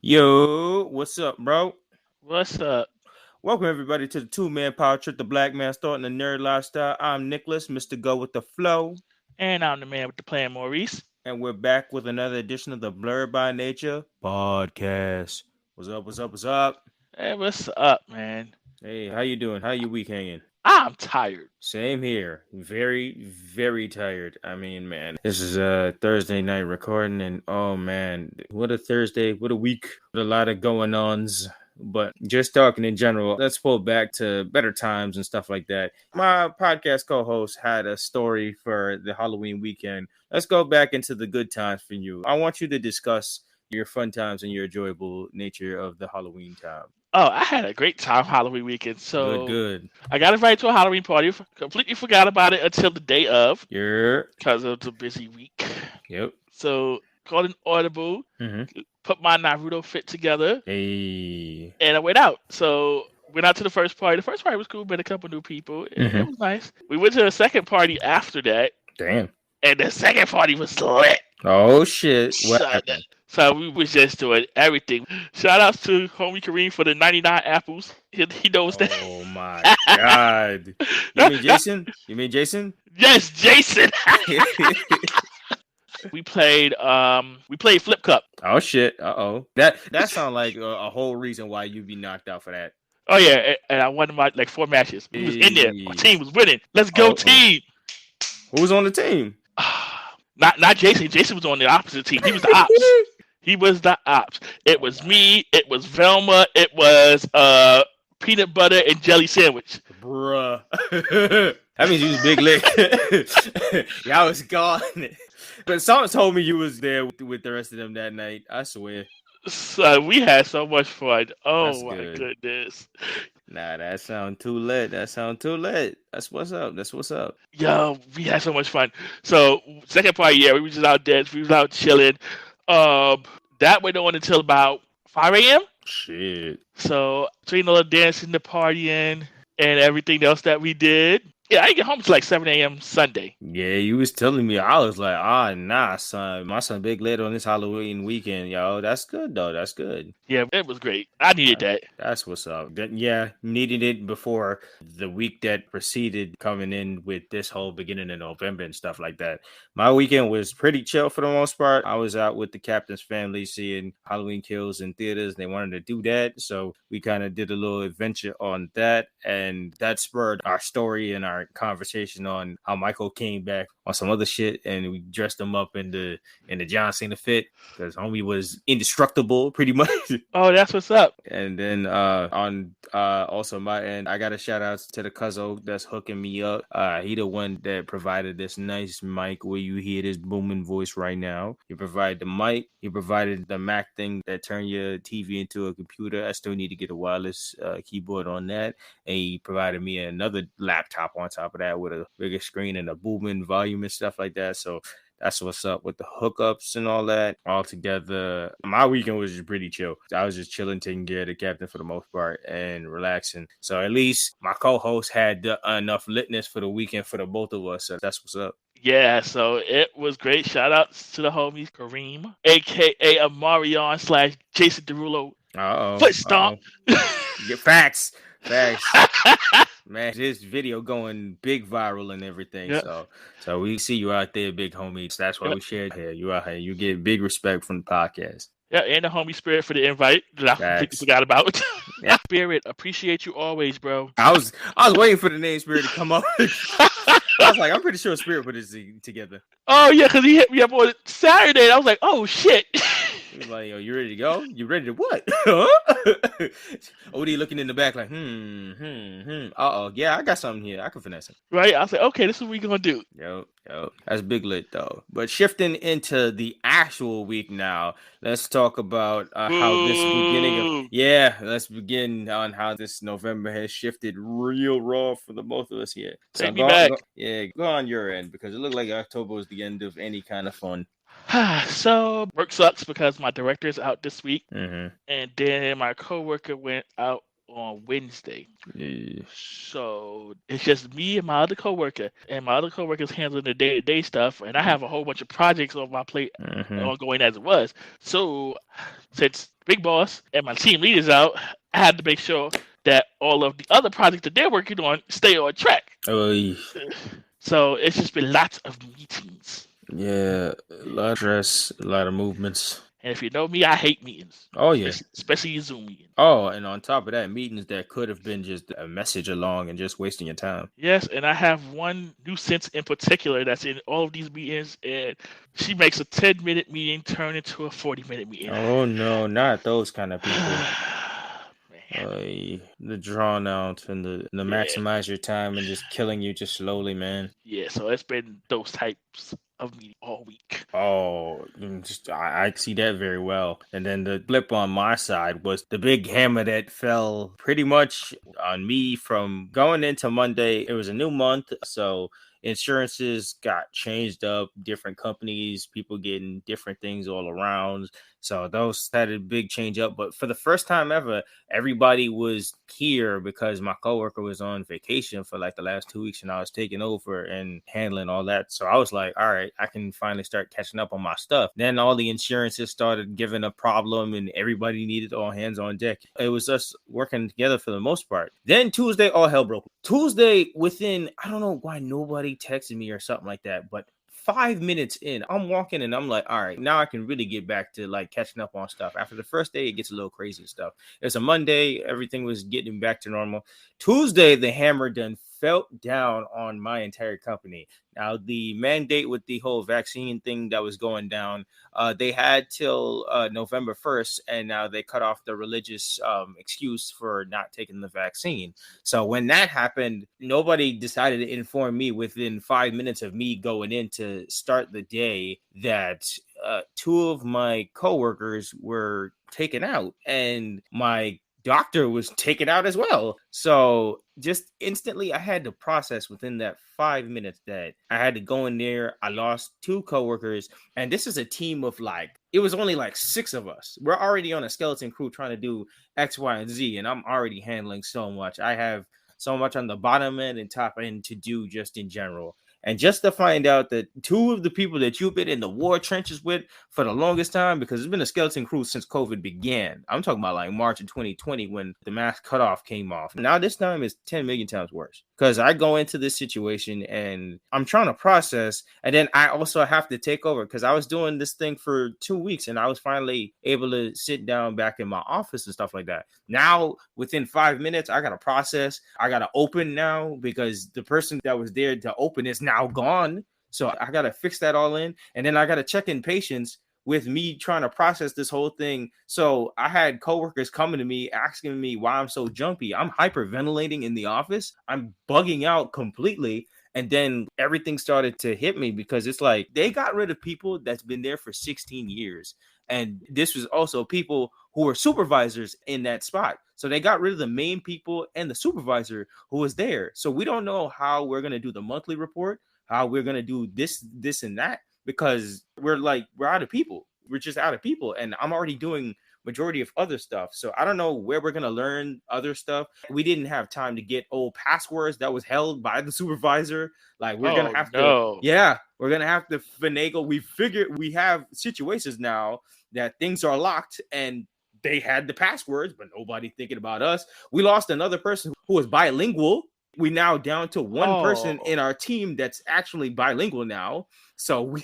Yo, what's up, bro? What's up? Welcome everybody to the two-man power trip, the Black Man Starting the Nerd Lifestyle. I'm Nicholas, Mr. Go with the Flow, And I'm the man with the plan, Maurice. and we're back with another edition of the Blerd By Nature Podcast. What's up? What's up? What's up? Hey, what's up, man? Hey, how you doing? How you week hanging? I'm tired. Same here. Very, very tired. I mean, man, this is a Thursday night recording, and oh man, what a Thursday, what a week, what a lot of going ons. But just talking in general, let's pull back to better times and stuff like that. My podcast co-host had a story for the Halloween weekend. Let's go back into the good times for you. I want you to discuss your fun times and your enjoyable nature of the Halloween time. Oh, I had a great time Halloween weekend. So Good. I got invited to a Halloween party. Completely forgot about it until the day of Yeah. because it was a busy week. Yep. So called an audible, put my Naruto fit together, Hey. and I went out. So went out to the first party. The first party was cool, met a couple new people. It was nice. We went to the second party after that, Damn. and the second party was lit. Oh shit. What So, happened? so we was just doing everything. Shout outs to homie Kareem for the 99 apples. He knows that. Oh my god. You mean Jason? You mean Jason? Yes, Jason. We played Flip Cup. Oh shit. Uh-oh. That sounds like a whole reason why you'd be knocked out for that. Oh yeah, and I won my like 4 matches. We was in there. My team was winning. Let's go team. Who was on the team? Not Jason. Jason was on the opposite team. He was the ops. He was the ops. It was me. It was Velma. It was peanut butter and jelly sandwich. Bruh. That means you was big lit. Y'all was gone. But someone told me you was there with the rest of them that night. I swear. So we had so much fun. Oh That's my good. goodness. Nah, that sound too lit. That's what's up. That's what's up. Yo, we had so much fun. So second part, yeah, we was just out there. We was out chilling. That went on until about 5 a.m. Shit. So between all the dancing, the partying, and everything else that we did. Yeah, I didn't get home until like 7 a.m. Sunday. Yeah, you was telling me. I was like, nah, son. My son big lit on this Halloween weekend, yo. That's good, though. That's good. Yeah, it was great. I needed that. That's what's up. Yeah, needed it before the week that preceded coming in with this whole beginning of November and stuff like that. My weekend was pretty chill for the most part. I was out with the captain's family seeing Halloween Kills in theaters. They wanted to do that, so we kind of did a little adventure on that, and that spurred our story and our conversation on how Michael came back on some other shit, and we dressed him up in the John Cena fit because homie was indestructible pretty much. Oh, that's what's up. And then on also my end, I got a shout out to the cuzzo that's hooking me up. He the one that provided this nice mic where you hear this booming voice right now. He provided the mic. He provided the Mac thing that turn your TV into a computer. I still need to get a wireless keyboard on that. And he provided me another laptop on top of that with a bigger screen and a booming volume and stuff like that. So that's what's up with the hookups and all that. All together, my weekend was just pretty chill. I was just chilling, taking care of the captain for the most part and relaxing. So at least my co-host had enough litness for the weekend for the both of us. So that's what's up. Yeah, so it was great. Shout outs to the homies Kareem, aka Amarion / Jason Derulo. Foot stomp. Get facts. Man, this video going big viral and everything. Yep. So we see you out there, big homies. That's why we shared here. You out here. You get big respect from the podcast. Yeah, and the homie Spirit for the invite that I completely forgot about. Yeah. Spirit, appreciate you always, bro. I was waiting for the name Spirit to come up. I was like, I'm pretty sure Spirit put this together. Oh yeah, because he hit me up on Saturday, and I was like, oh shit. He was like, yo, you ready to go? You ready to what? OD looking in the back like, Uh-oh. Yeah, I got something here. I can finesse it. Right? I was like, okay, this is what we're going to do. Yo. That's big lit, though. But shifting into the actual week now, let's talk about how this beginning of... Yeah, let's begin on how this November has shifted real raw for the both of us here. Take me back. Go on your end, because it looked like October was the end of any kind of fun. So work sucks because my director is out this week, and then my coworker went out on Wednesday. Yeah. So it's just me and my other coworker, and my other coworker's handling the day-to-day stuff, and I have a whole bunch of projects on my plate ongoing as it was. So since big boss and my team leaders out, I had to make sure that all of the other projects that they're working on stay on track. Oh, So it's just been lots of meetings. yeah, a lot of stress, a lot of movements. And if you know me, I hate meetings. Oh yeah. Especially Zoom meetings. Oh, and on top of that, meetings that could have been just a message along and just wasting your time. Yes, and I have one nuisance in particular that's in all of these meetings, and she makes a 10-minute meeting turn into a 40-minute meeting. Oh no, not those kind of people. Man. The drawn out and the maximize your time and just killing you just slowly, man. Yeah, so it's been those types of meetings all week. Oh, I see that very well. And then the flip on my side was the big hammer that fell pretty much on me from going into Monday. It was a new month, so insurances got changed up, different companies, people getting different things all around. So those had a big change up. But for the first time ever, everybody was here because my coworker was on vacation for like the last 2 weeks and I was taking over and handling all that. So I was like, all right, I can finally start catching up on my stuff. Then all the insurances started giving a problem and everybody needed all hands on deck. It was us working together for the most part. Then Tuesday, all hell broke. Tuesday, within, I don't know why nobody texted me or something like that, but 5 minutes in, I'm walking and I'm like, all right, now I can really get back to like catching up on stuff. After the first day, it gets a little crazy stuff. It's a Monday, everything was getting back to normal. Tuesday, the hammer done felt down on my entire company. Now, the mandate with the whole vaccine thing that was going down, they had till November 1st, and now they cut off the religious excuse for not taking the vaccine. So when that happened, nobody decided to inform me within 5 minutes of me going in to start the day that two of my coworkers were taken out, and my doctor was taken out as well. So just instantly I had to process within that 5 minutes that I had to go in there. I lost two coworkers, and this is a team of it was only like 6 of us. We're already on a skeleton crew trying to do X, Y, and Z, and I'm already handling so much. I have so much on the bottom end and top end to do just in general. And just to find out that 2 of the people that you've been in the war trenches with for the longest time, because it's been a skeleton crew since COVID began. I'm talking about like March of 2020 when the mass cutoff came off. Now this time is 10 million times worse because I go into this situation and I'm trying to process. And then I also have to take over because I was doing this thing for 2 weeks and I was finally able to sit down back in my office and stuff like that. Now, within 5 minutes, I got to process. I got to open now because the person that was there to open is now gone. So I got to fix that all in. And then I got to check in patience with me trying to process this whole thing. So I had coworkers coming to me asking me why I'm so jumpy. I'm hyperventilating in the office. I'm bugging out completely. And then everything started to hit me because it's like they got rid of people that's been there for 16 years. And this was also people who were supervisors in that spot. So they got rid of the main people and the supervisor who was there. So we don't know how we're going to do the monthly report, how we're going to do this and that, because we're out of people. We're just out of people. And I'm already doing majority of other stuff. So I don't know where we're going to learn other stuff. We didn't have time to get old passwords that was held by the supervisor. Like we're going to have to, we're going to have to finagle. We have situations now that things are locked and they had the passwords, but nobody thinking about us. We lost another person who was bilingual. We now down to one person in our team that's actually bilingual now. So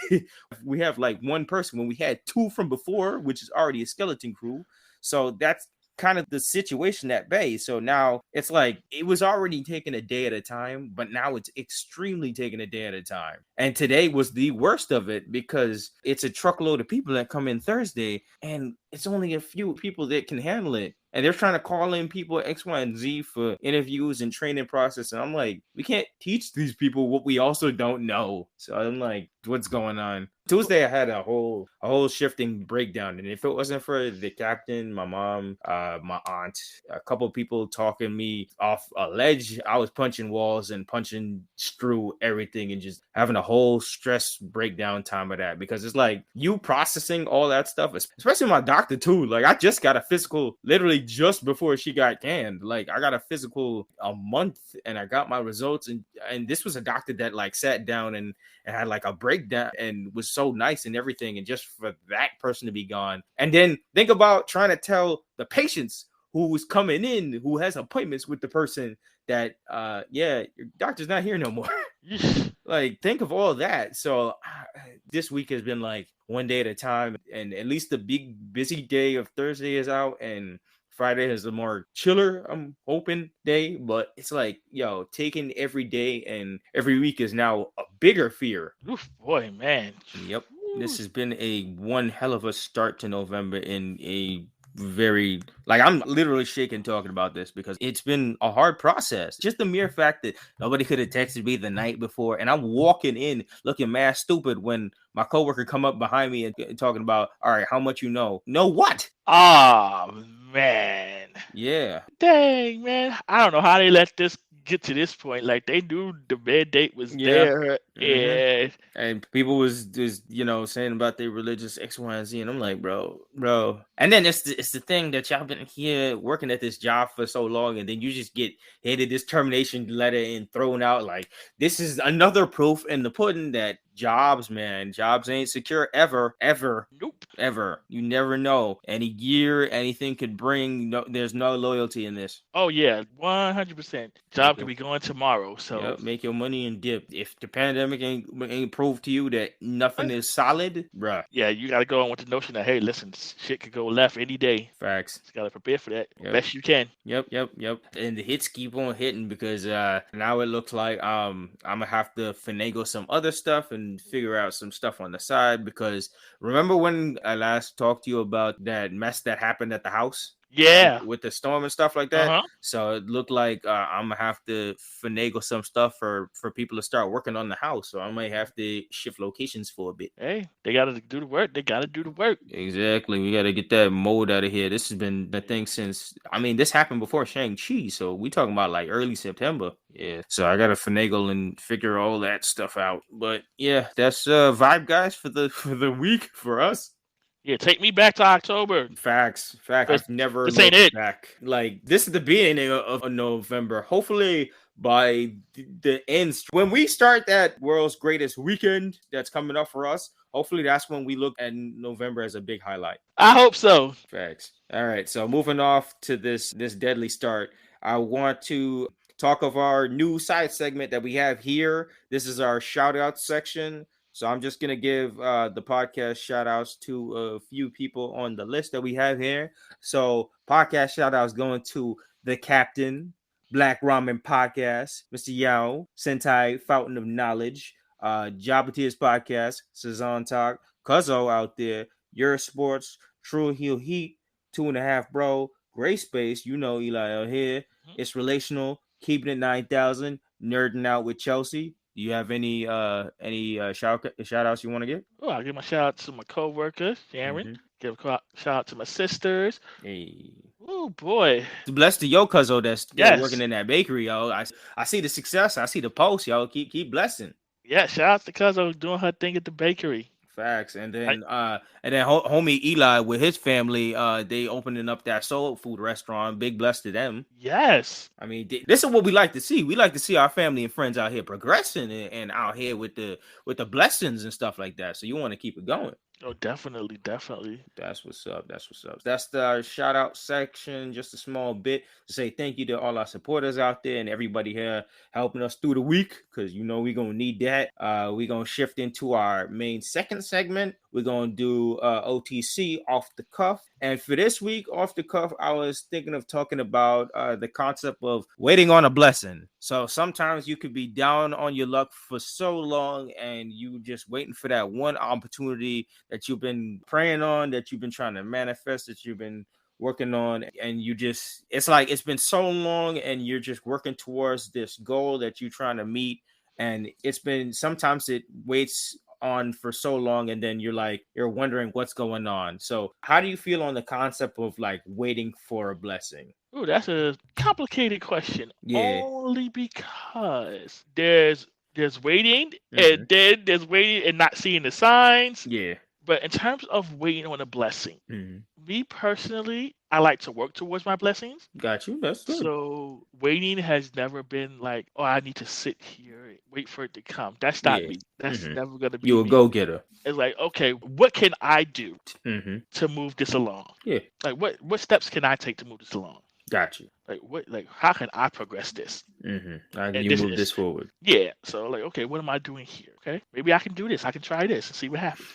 we have like one person when we had 2 from before, which is already a skeleton crew. So that's kind of the situation at bay. So now it's like it was already taking a day at a time, but now it's extremely taking a day at a time. And today was the worst of it because it's a truckload of people that come in Thursday and it's only a few people that can handle it. And they're trying to call in people X, Y, and Z for interviews and training process. And I'm like, we can't teach these people what we also don't know. So I'm like, what's going on? Tuesday, I had a whole shifting breakdown. And if it wasn't for the captain, my mom, my aunt, a couple of people talking me off a ledge, I was punching walls and punching through everything and just having a whole stress breakdown time of that. Because it's like you processing all that stuff, especially my doctor too. Like I just got a physical literally just before she got canned. Like, I got a physical a month and I got my results, and this was a doctor that like sat down and had like a breakdown and was so nice and everything, and just for that person to be gone. And then think about trying to tell the patients who's coming in, who has appointments with the person, that yeah, your doctor's not here no more. Like, think of all that. So this week has been like one day at a time, and at least the big busy day of Thursday is out, and Friday is a more chiller, I'm hoping, day. But it's like, yo, taking every day and every week is now a bigger fear. Oof, boy, man. Yep. This has been a one hell of a start to November in a very, like, I'm literally shaking talking about this because it's been a hard process. Just the mere fact that nobody could have texted me the night before, and I'm walking in looking mad stupid when my coworker come up behind me and talking about, all right, how much you know what? Oh, man. Yeah. Dang, man. I don't know how they let this get to this point. Like, they knew the bed date was there. And people was just, saying about their religious X, Y, and Z, and I'm like, bro. And then it's the thing that y'all been here working at this job for so long, and then you just get handed this termination letter and thrown out. Like, this is another proof in the pudding that jobs ain't secure ever. Nope. Ever. You never know. Any year, anything could bring. No, there's no loyalty in this. Oh yeah, 100%. Job could be going tomorrow. So make your money and dip. If the pandemic ain't proved to you that nothing is solid, bruh. Yeah, you gotta go on with the notion that, hey, listen, shit could go left any day. Facts. Just gotta prepare for that best you can. Yep. And the hits keep on hitting because now it looks like I'm gonna have to finagle some other stuff and figure out some stuff on the side, because remember when I last talked to you about that mess that happened at the house? Yeah, with the storm and stuff like that. So it looked like I'm gonna have to finagle some stuff for people to start working on the house. So I might have to shift locations for a bit. Hey, they gotta do the work. Exactly. We gotta get that mold out of here. This has been the thing since, this happened before Shang-Chi. So we talking about like early September. Yeah. So I gotta finagle and figure all that stuff out. But yeah, that's vibe, guys, for the week for us. Yeah, take me back to October. Facts. I've never this ain't it. Back. Like, this is the beginning of November. Hopefully by the end, when we start that world's greatest weekend that's coming up for us, hopefully that's when we look at November as a big highlight. I hope so. Facts. All right. So moving off to this deadly start, I want to talk of our new side segment that we have here. This is our shout out section. So I'm just going to give the podcast shout outs to a few people on the list that we have here. So podcast shout outs going to The Captain, Black Ramen Podcast, Mr. Yao, Sentai Fountain of Knowledge, Jabateer's Podcast, Sazon Talk, Cuzzo out there, Your Sports, True Heel Heat, 2.5 Bro, Gray Space, Eli out here. It's Relational, Keeping It 9000, Nerding Out with Chelsea. Do you have any shout outs you want to give? Oh, I'll give my shout out to my coworkers, Sharon. Give a shout out to my sisters. Hey. Oh boy. Blessed to yo cuzzo that's working in that bakery, yo. I see the success. I see the post, yo. Keep blessing. Yeah, shout out to cuzzo doing her thing at the bakery. Facts. And then homie Eli with his family, they opening up that soul food restaurant. Big bless to them. Yes. This is what we like to see. We like to see our family and friends out here progressing and out here with the blessings and stuff like that. So you want to keep it going. Oh, definitely. That's what's up. That's the shout out section. Just a small bit to say thank you to all our supporters out there and everybody here helping us through the week, because we're gonna need that. We're gonna shift into our main second segment. We're gonna do OTC, off the cuff. And for this week, off the cuff, I was thinking of talking about the concept of waiting on a blessing. So sometimes you could be down on your luck for so long and you just waiting for that one opportunity that you've been praying on, that you've been trying to manifest, that you've been working on, and it's like it's been so long and you're just working towards this goal that you're trying to meet, and sometimes it waits on for so long, and then you're wondering what's going on. So how do you feel on the concept of like waiting for a blessing? Oh, that's a complicated question. Yeah. Only because there's waiting, and then there's waiting and not seeing the signs. Yeah. But in terms of waiting on a blessing, me personally, I like to work towards my blessings. Got you. That's good. So waiting has never been like, oh, I need to sit here and wait for it to come. That's not Yeah. me. That's Mm-hmm. never gonna be You a me. go getter. It's like, okay, what can I do Mm-hmm. to move this along? Yeah. Like, what steps can I take to move this along? Got you. Like how can I progress this? Mm-hmm. How can And you this move is this forward? yeah. So like, okay, what am I doing here? Okay, maybe I can do this. I can try this and see what happens.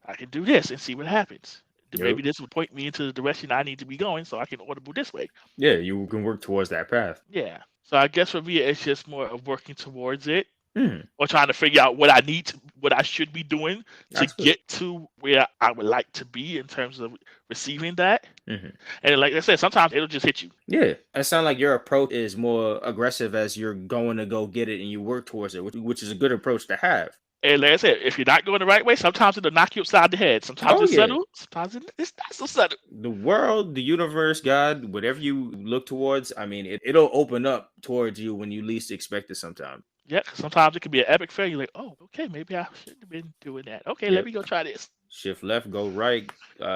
I can do this and see what happens. Then Yep. maybe this will point me into the direction I need to be going, so I can order move this way. Yeah, you can work towards that path. Yeah. So I guess for me, it's just more of working towards it, Mm-hmm. or trying to figure out what I need to, what I should be doing to That's good. get to where I would like to be in terms of receiving that. Mm-hmm. And like I said, sometimes it'll just hit you. Yeah, it sounds like your approach is more aggressive as you're going to go get it and you work towards it, which is a good approach to have. And like I said, if you're not going the right way, sometimes it'll knock you upside the head. Sometimes Oh, it's yeah. subtle. Sometimes it's not so subtle. The world, the universe, God, whatever you look towards, I mean, it'll open up towards you when you least expect it sometime. Yeah, 'cause sometimes it can be an epic fail. You're like, oh, okay, maybe I shouldn't have been doing that. Okay, let Yep. me go try this. Shift left, go right.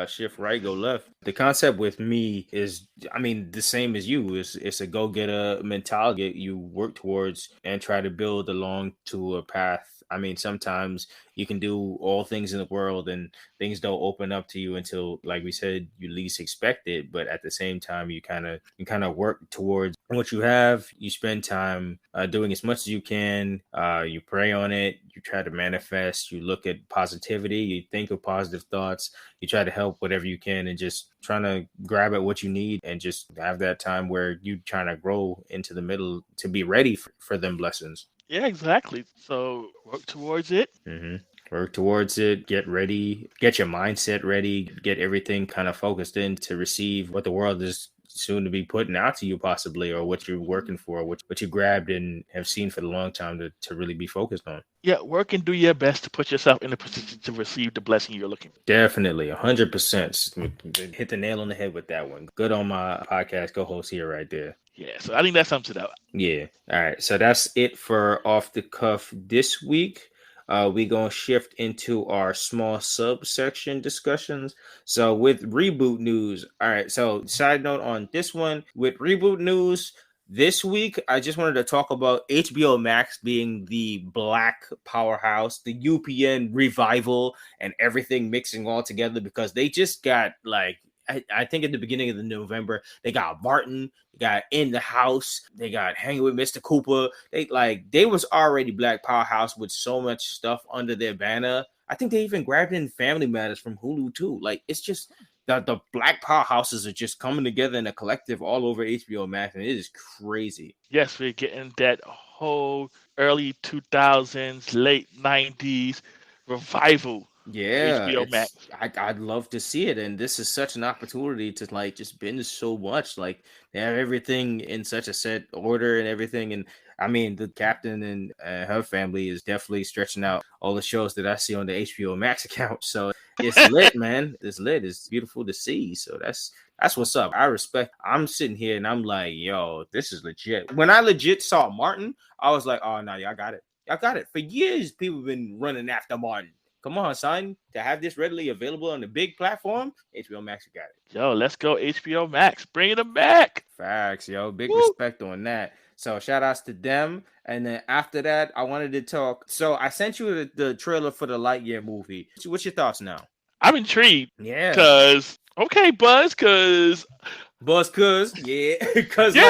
Shift right, go left. The concept with me is, I mean, the same as you. It's a go-getter mentality you work towards and try to build along to a path. I mean, sometimes you can do all things in the world and things don't open up to you until, like we said, you least expect it. But at the same time, you kind of work towards what you have. You spend time doing as much as you can. You pray on it. You try to manifest. You look at positivity. You think of positive thoughts. You try to help whatever you can and just trying to grab at what you need and just have that time where you trying to grow into the middle to be ready for them blessings. Yeah, exactly. So work towards it. Mm-hmm. Work towards it, get ready, get your mindset ready, get everything kind of focused in to receive what the world is soon to be putting out to you possibly, or what you're working for, what you grabbed and have seen for the long time to really be focused on. Yeah, work and do your best to put yourself in a position to receive the blessing you're looking for. Definitely, 100%. Hit the nail on the head with that one. Good on my podcast co-host here right there. Yeah, so I think that sums it up. Yeah. All right. So that's it for Off the Cuff this week. We're going to shift into our small subsection discussions. So with reboot news. All right. So side note on this one, with reboot news this week, I just wanted to talk about HBO Max being the black powerhouse, the UPN revival, and everything mixing all together because they just got like, I think at the beginning of the November, they got Martin, they got In the House, they got Hanging with Mr. Cooper. They was already black powerhouse with so much stuff under their banner. I think they even grabbed in Family Matters from Hulu too. Like it's just the black powerhouses are just coming together in a collective all over HBO Max, and it is crazy. Yes, we're getting that whole early 2000s, late 90s revival. Yeah, HBO Max. I'd love to see it, and this is such an opportunity to like just binge so much. Like they have everything in such a set order and everything, and I mean the captain and her family is definitely stretching out all the shows that I see on the HBO Max account. So it's lit, man. It's lit. It's beautiful to see. So that's what's up. I respect. I'm sitting here and I'm like, yo, this is legit. When I legit saw Martin, I was like, oh no, y'all got it. Y'all got it. For years, people have been running after Martin. Come on, son. To have this readily available on the big platform, HBO Max, you got it. Yo, let's go HBO Max. Bringing them back. Facts, yo. Big Woo. respect on that. So shout outs to them. And then after that, I wanted to talk. So I sent you the trailer for the Lightyear movie. What's your thoughts now? I'm intrigued. Yeah. Cause yeah,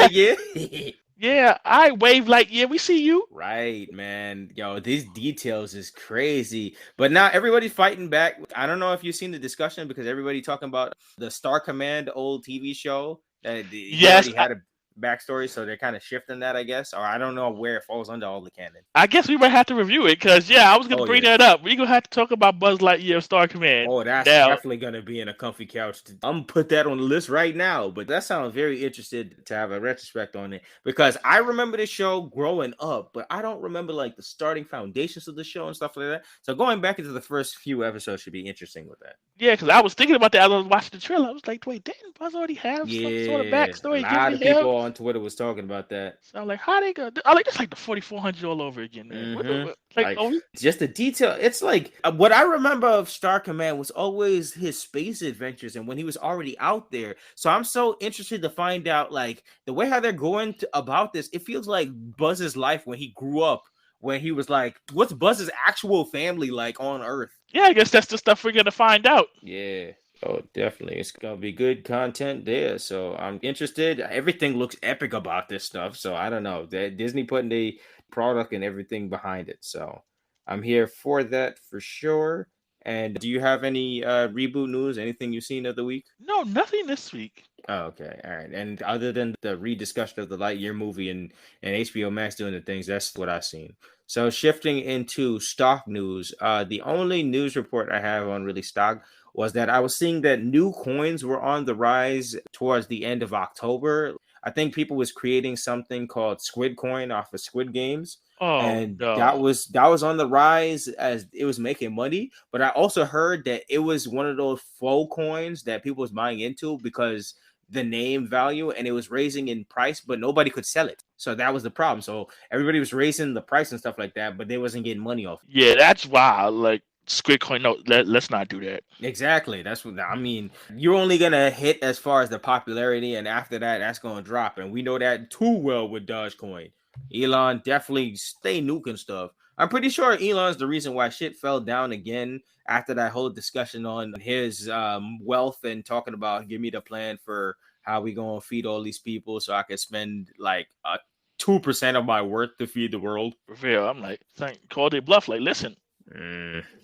Lightyear. Yeah, I wave like, yeah, we see you. Right, man. Yo, these details is crazy. But now everybody's fighting back. I don't know if you've seen the discussion because everybody talking about the Star Command old TV show. Yes. Already had a backstory, so they're kind of shifting that, I guess. Or I don't know where it falls under all the canon. I guess we might have to review it because, yeah, I was going to bring that up. We're going to have to talk about Buzz Lightyear Star Command. Oh, that's definitely going to be in a comfy couch. I'm going to put that on the list right now. But that sounds very interested to have a retrospect on it because I remember the show growing up, but I don't remember like the starting foundations of the show and stuff like that. So going back into the first few episodes should be interesting with that. Yeah, because I was thinking about that as I was watching the trailer. I was like, wait, didn't Buzz already have some sort of backstory? A lot of people on on Twitter was talking about that. So I'm like, how they go? I like, it's like the 4400 all over again, man. Like, just the detail. It's like what I remember of Star Command was always his space adventures and when he was already out there. So I'm so interested to find out, like, the way how they're going about this. It feels like Buzz's life when he grew up, when he was like, what's Buzz's actual family like on Earth? Yeah, I guess that's the stuff we're gonna find out. Yeah. Oh, definitely. It's gonna be good content there. So I'm interested. Everything looks epic about this stuff. So I don't know. Disney putting the product and everything behind it. So I'm here for that for sure. And do you have any reboot news? Anything you've seen of the week? No, nothing this week. Oh, okay. All right. And other than the rediscussion of the Lightyear movie and HBO Max doing the things, that's what I've seen. So shifting into stock news, the only news report I have on really stock was that I was seeing that new coins were on the rise towards the end of October. I think people was creating something called Squid Coin off of Squid Games. Oh, And no. that was on the rise as it was making money. But I also heard that it was one of those faux coins that people was buying into because the name value, and it was raising in price, but nobody could sell it. So that was the problem. So everybody was raising the price and stuff like that, but they wasn't getting money off it. Yeah, that's wild. Like, Squid Coin, no, let's not do that. Exactly. That's what I mean. You're only gonna hit as far as the popularity, and after that, that's gonna drop. And we know that too well with Dogecoin. Elon definitely stay nuking stuff. I'm pretty sure Elon's the reason why shit fell down again after that whole discussion on his wealth and talking about give me the plan for how we gonna feed all these people so I can spend like 2% of my worth to feed the world. For real, I'm like, call their bluff. Like, listen,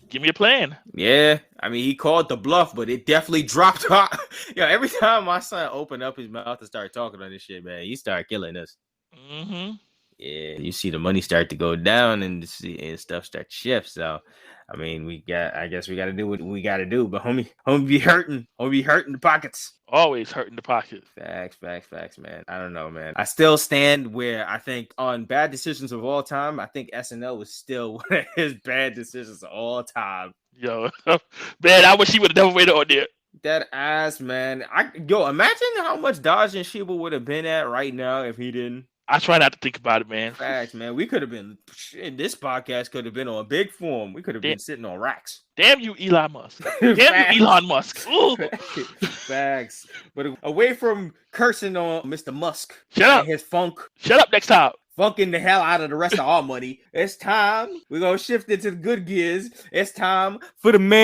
give me a plan. Yeah, I mean, he called the bluff, but it definitely dropped off. Every time my son opened up his mouth to start talking on this shit, man, he started killing us. Mm-hmm. Yeah, you see the money start to go down and stuff start to shift. So, I mean, I guess we got to do what we got to do. But homie be hurting the pockets. Always hurting the pocket. Facts, man. I don't know, man. I still stand where I think on bad decisions of all time, I think SNL was still one of his bad decisions of all time. Yo, man, I wish he would have never waited on there. That ass, man. Imagine how much Dodge and Sheba would have been at right now if he didn't. I try not to think about it, man. Facts, man. We could have been, this podcast could have been on big form. We could have been sitting on racks. Damn you, Elon Musk. Damn you, Elon Musk. Facts. But away from cursing on Mr. Musk. Shut up. And his funk. Shut up next time. Funking the hell out of the rest of our money. It's time. We're going to shift into the good gears. It's time for the main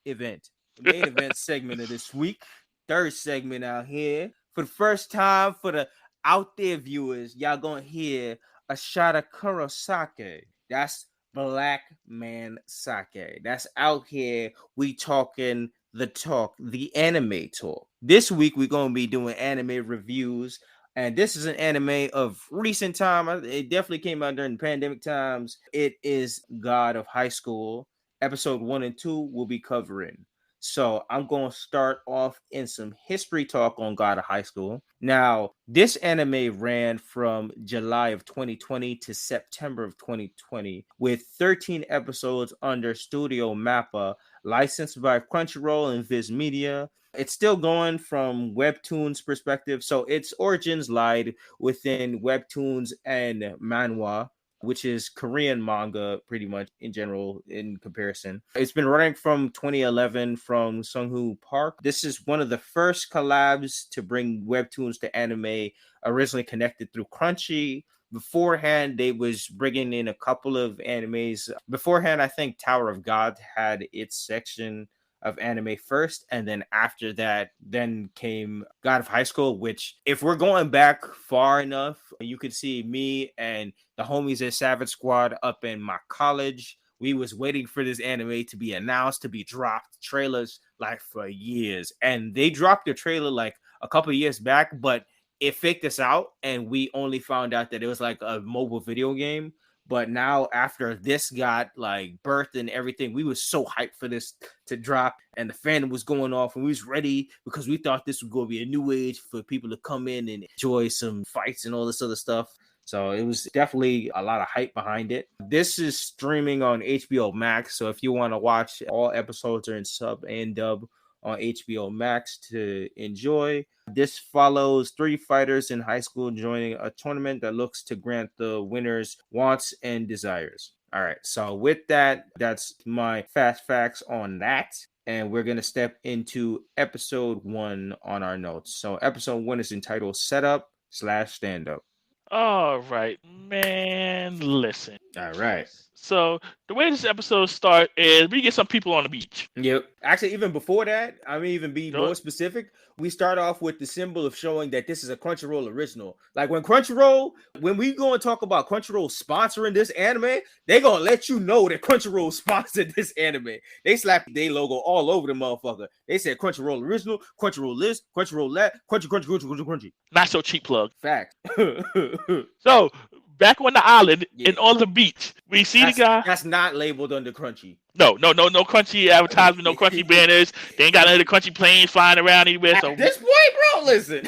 event. The main event segment of this week. Third segment out here. For the first time, for the out there viewers, y'all gonna hear A Shot of Kurosake. That's Black Man Sake. That's out here. We talking the talk, the anime talk. This week, we're gonna be doing anime reviews. And this is an anime of recent time. It definitely came out during the pandemic times. It is God of High School. Episode 1 and 2 will be covering. So I'm going to start off in some history talk on God of High School. Now, this anime ran from July of 2020 to September of 2020 with 13 episodes under Studio Mappa, licensed by Crunchyroll and Viz Media. It's still going from Webtoons perspective. So its origins lied within Webtoons and manhwa, which is Korean manga pretty much in general in comparison. It's been running from 2011 from Sunghoo Park. This is one of the first collabs to bring webtoons to anime, originally connected through Crunchy. Beforehand, they was bringing in a couple of animes. Beforehand, I think Tower of God had its section of anime first, and then after that then came God of High School, which if we're going back far enough, you could see me and the homies at Savage Squad up in my college. We was waiting for this anime to be announced, to be dropped, trailers like for years, and they dropped the trailer like a couple of years back, but it faked us out and we only found out that it was like a mobile video game. But now after this got like birthed and everything, we was so hyped for this to drop, and the fandom was going off, and we was ready because we thought this was going to be a new age for people to come in and enjoy some fights and all this other stuff. So it was definitely a lot of hype behind it. This is streaming on HBO Max, so if you want to watch, all episodes are in sub and dub on HBO Max to enjoy. This follows 3 fighters in high school joining a tournament that looks to grant the winners wants and desires. All right, so with that, that's my fast facts on that. And we're going to step into episode 1 on our notes. So episode 1 is entitled Setup/Stand-Up. All right, man, listen. All right. So the way this episode starts is we get some people on the beach. Yep. Actually, even before that, I mean, even be more specific, we start off with the symbol of showing that this is a Crunchyroll original. Like when we go and talk about Crunchyroll sponsoring this anime, they gonna let you know that Crunchyroll sponsored this anime. They slapped their logo all over the motherfucker. They said Crunchyroll original, Crunchyroll this, Crunchyroll that, crunchy. Not so cheap plug. Fact. So back on the island and on the beach, we see the guy. That's not labeled under Crunchy. No Crunchy advertisement, no Crunchy banners. They ain't got none of the Crunchy planes flying around anywhere. So at this point, bro, listen.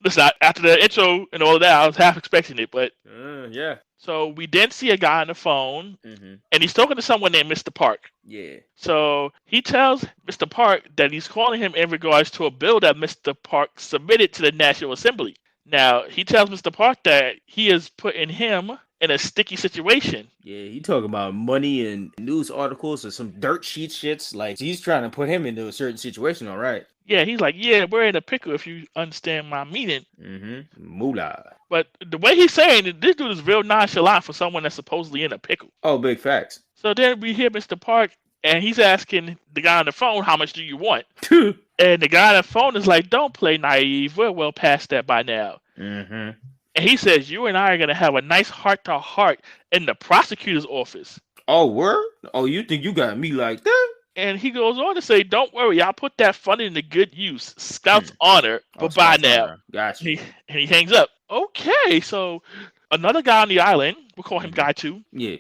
Listen, after the intro and all of that, I was half expecting it, but yeah. So we then see a guy on the phone, and he's talking to someone named Mr. Park. Yeah. So he tells Mr. Park that he's calling him in regards to a bill that Mr. Park submitted to the National Assembly. Now, he tells Mr. Park that he is putting him in a sticky situation. Yeah, he talking about money and news articles or some dirt sheet shits. Like, he's trying to put him into a certain situation, all right. Yeah, he's like, yeah, we're in a pickle if you understand my meaning. Moolah. But the way he's saying it, this dude is real nonchalant for someone that's supposedly in a pickle. Oh, big facts. So then we hear Mr. Park, and he's asking the guy on the phone, how much do you want? And the guy on the phone is like, don't play naive. We're well past that by now. And he says, you and I are going to have a nice heart-to-heart in the prosecutor's office. Oh, word? Oh, you think you got me like that? And he goes on to say, don't worry, I'll put that funding to good use. Scout's honor. Bye-bye now. Gotcha. And he hangs up. Okay, so another guy on the island, we'll call him Guy 2. Yeah.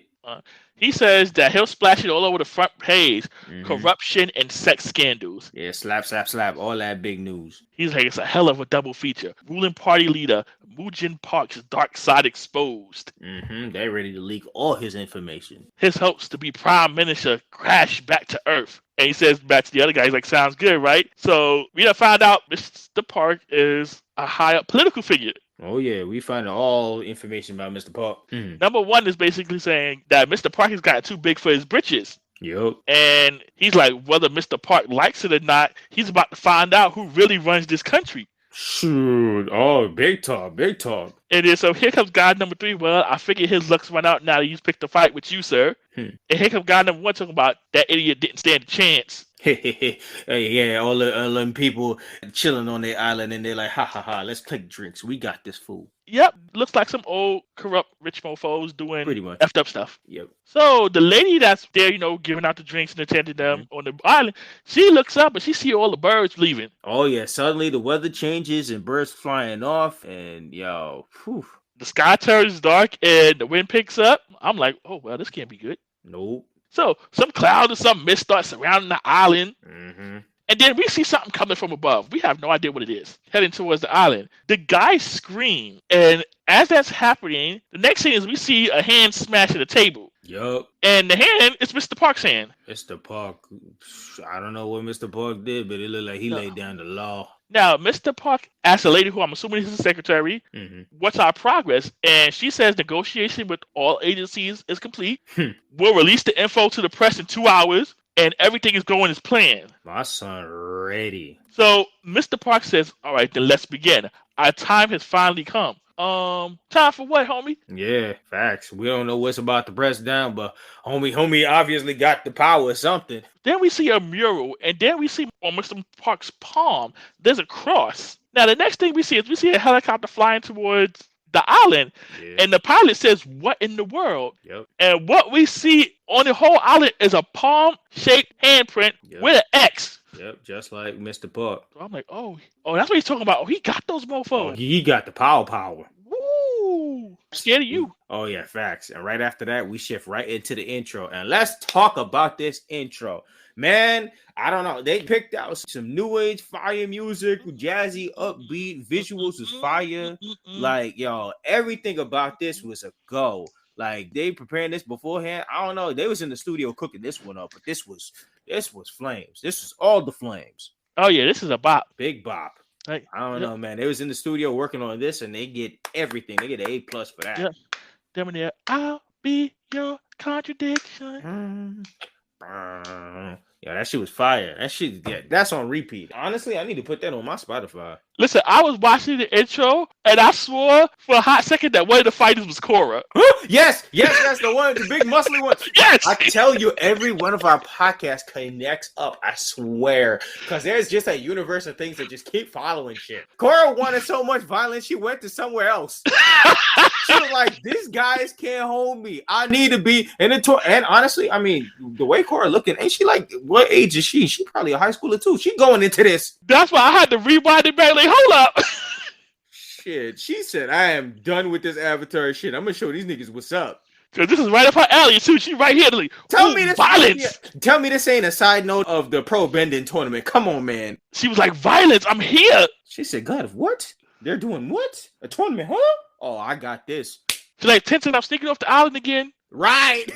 He says that he'll splash it all over the front page. Corruption and sex scandals. Yeah, slap. All that big news. He's like, it's a hell of a double feature. Ruling party leader Moojin Park's dark side exposed. They're ready to leak all his information. His hopes to be prime minister crash back to Earth. And he says back to the other guy, he's like, sounds good, right? So we done found out Mr. Park is a high-up political figure. Oh, yeah, we find all information about Mr. Park. Number one is basically saying that Mr. Park has gotten too big for his britches. Yep. And he's like, whether Mr. Park likes it or not, he's about to find out who really runs this country. Shoot. Oh, big talk. And then so here comes guy number 3. Well, I figure his luck's run out now that he's picked a fight with you, sir. And here comes guy number 1 talking about that idiot didn't stand a chance. Yeah, all them people chilling on their island and they're like, ha, let's take drinks. We got this fool. Yep, looks like some old corrupt rich mofos doing pretty much effed up stuff. Yep. So the lady that's there, giving out the drinks and attending them on the island, she looks up and she see all the birds leaving. Oh yeah, suddenly the weather changes and birds flying off and the sky turns dark and the wind picks up. I'm like, oh well, this can't be good. Nope. So some clouds or some mist start surrounding the island. And then we see something coming from above. We have no idea what it is. Heading towards the island. The guys scream. And as that's happening, the next thing is we see a hand smash at a table. Yup. And the hand is Mr. Park's hand. Mr. Park. I don't know what Mr. Park did, but it looked like he laid down the law. Now, Mr. Park asked a lady who I'm assuming is the secretary, what's our progress? And she says negotiation with all agencies is complete. We'll release the info to the press in 2 hours. And everything is going as planned. My son ready. So Mr. Park says, all right, then let's begin. Our time has finally come. Time for what, homie? Yeah, facts. We don't know what's about to press down, but homie obviously got the power or something. Then we see a mural, and then we see on Mr. Park's palm, there's a cross. Now, the next thing we see is a helicopter flying towards the island, and the pilot says, what in the world? Yep. And what we see on the whole island is a palm-shaped handprint with an X. Yep, just like Mr. Park. So I'm like, oh, that's what he's talking about. Oh, he got those mofos. Oh, he got the power. Woo! I'm scared of you. Oh, yeah, facts. And right after that, we shift right into the intro. And let's talk about this intro. Man, I don't know. They picked out some new age fire music, jazzy, upbeat, visuals was fire. Like, yo, everything about this was a go. Like, they preparing this beforehand. I don't know. They was in the studio cooking this one up, but this was This was flames. This was all the flames. Oh yeah, this is a bop. Big bop. Like, I don't know, man. They was in the studio working on this, and they get everything. They get an A+ for that. Yep. Them in there. I'll be your contradiction. Yeah, that shit was fire. That shit, yeah, that's on repeat. Honestly, I need to put that on my Spotify. Listen, I was watching the intro, and I swore for a hot second that one of the fighters was Korra. Yes, the one, the big muscly one. Yes! I tell you, every one of our podcasts connects up, I swear. Because there's just a universe of things that just keep following shit. Korra wanted so much violence, she went to somewhere else. She was like, these guys can't hold me. I need to be in a tour. And honestly, I mean, the way Korra looking, ain't she like, what age is she? She probably a high schooler too. She going into this. That's why I had to rewind it back. Like, hold up. Shit, she said, I am done with this Avatar shit. I'm going to show these niggas what's up. Because this is right up her alley, too. She right here. Like, tell me this. Violence. Tell me this ain't a side note of the pro bending tournament. Come on, man. She was like, violence. I'm here. She said, God, what? They're doing what? A tournament, huh? Oh, I got this. She's like, Tenzin, I'm sneaking off the island again. Right.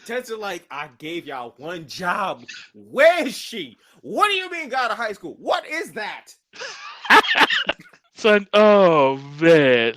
Tenzin like, I gave y'all one job. Where is she? What do you mean got out of high school? What is that? Son, oh, man.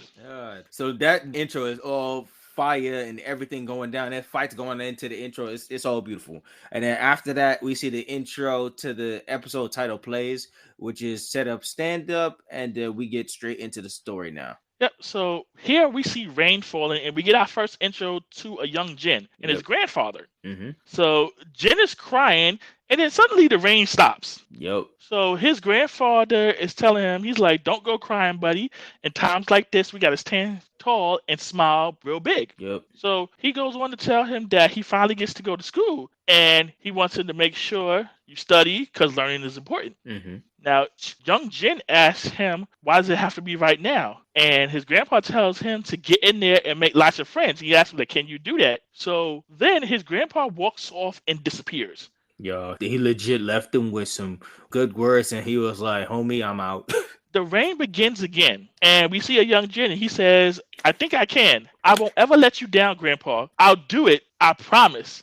So that intro is all fire and everything going down. That fight's going into the intro. It's all beautiful. And then after that, we see the intro to the episode title plays, which is set up, stand up, and we get straight into the story now. Yep, so here we see rain falling, and we get our first intro to a young Jin and his grandfather. Mm-hmm. So Jin is crying, and then suddenly the rain stops. Yep. So his grandfather is telling him, he's like, don't go crying, buddy. In times like this, we got to stand tall and smile real big. Yep. So he goes on to tell him that he finally gets to go to school, and he wants him to make sure you study because learning is important. Mm-hmm. Now, young Jin asks him, why does it have to be right now? And his grandpa tells him to get in there and make lots of friends. He asks him, like, can you do that? So then his grandpa walks off and disappears. Yo, he legit left him with some good words, and he was like, homie, I'm out. The rain begins again, and we see a young Jin, and he says, I think I can. I won't ever let you down, Grandpa. I'll do it. I promise.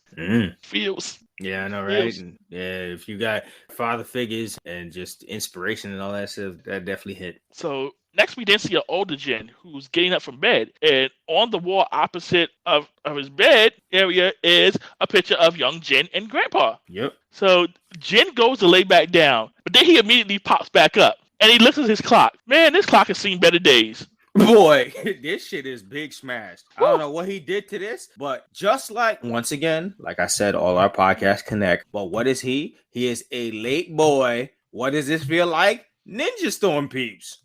Feels. Yeah, I know, right? And yeah, if you got father figures and just inspiration and all that stuff, that definitely hit. So next we then see an older Jin who's getting up from bed, and on the wall opposite of his bed area is a picture of young Jin and Grandpa. Yep. So Jin goes to lay back down, but then he immediately pops back up, and he looks at his clock. Man, this clock has seen better days. Boy, this shit is big smashed. I don't know what he did to this, but just like, once again, like I said, all our podcasts connect. But what is he? He is a late boy. What does this feel like? Ninja Storm peeps.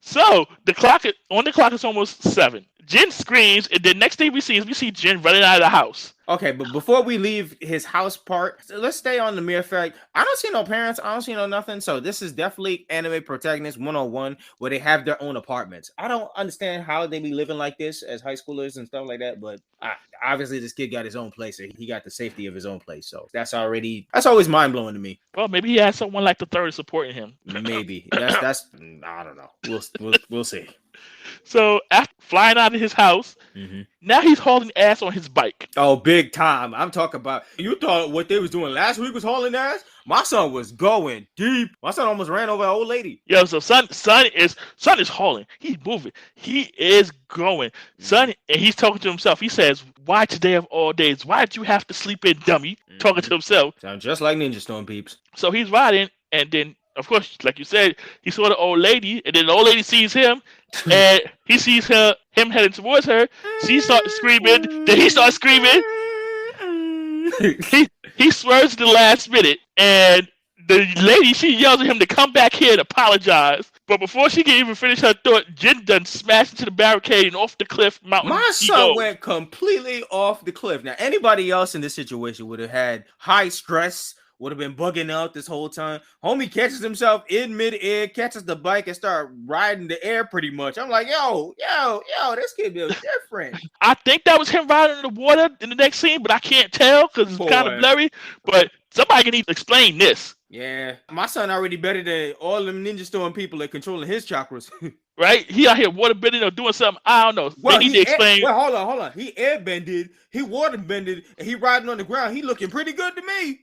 So the clock is almost 7. Jin screams, and the next thing we see Jin running out of the house. Okay, but before we leave his house part, let's stay on the mere fact. I don't see no parents. I don't see no nothing. So this is definitely anime protagonist 101, where they have their own apartments. I don't understand how they be living like this as high schoolers and stuff like that. But obviously this kid got his own place. So he got the safety of his own place. So that's always mind blowing to me. Well, maybe he has someone like the third supporting him. Maybe that's I don't know. We'll see. So after flying out of his house, now he's hauling ass on his bike. Oh, big time. I'm talking about, you thought what they was doing last week was hauling ass? My son was going deep. My son almost ran over an old lady. Yo, so son is hauling. He's moving. He is going. Son, and he's talking to himself. He says, why today of all days? Why did you have to sleep in, dummy? Talking to himself. Sounds just like Ninja Storm peeps. So he's riding, and then, of course, like you said, he saw the old lady, and then the old lady sees him, and he sees him heading towards her. She starts screaming. Then he starts screaming. He swerves at the last minute, and the lady, she yells at him to come back here and apologize. But before she can even finish her thought, Jin done smashed into the barricade and off the cliff mountain. My son went completely off the cliff. Now, anybody else in this situation would have had high stress, would have been bugging out this whole time. Homie catches himself in midair, catches the bike, and start riding the air pretty much. I'm like, yo, this kid is different. I think that was him riding in the water in the next scene, but I can't tell because it's kind of blurry. But Somebody need to explain this. Yeah, my son already better than all them Ninja Storm people that controlling his chakras. Right? He out here waterbending or doing something. I don't know. Well, they need to explain. Hold on. He airbended, he waterbended, and he riding on the ground. He looking pretty good to me.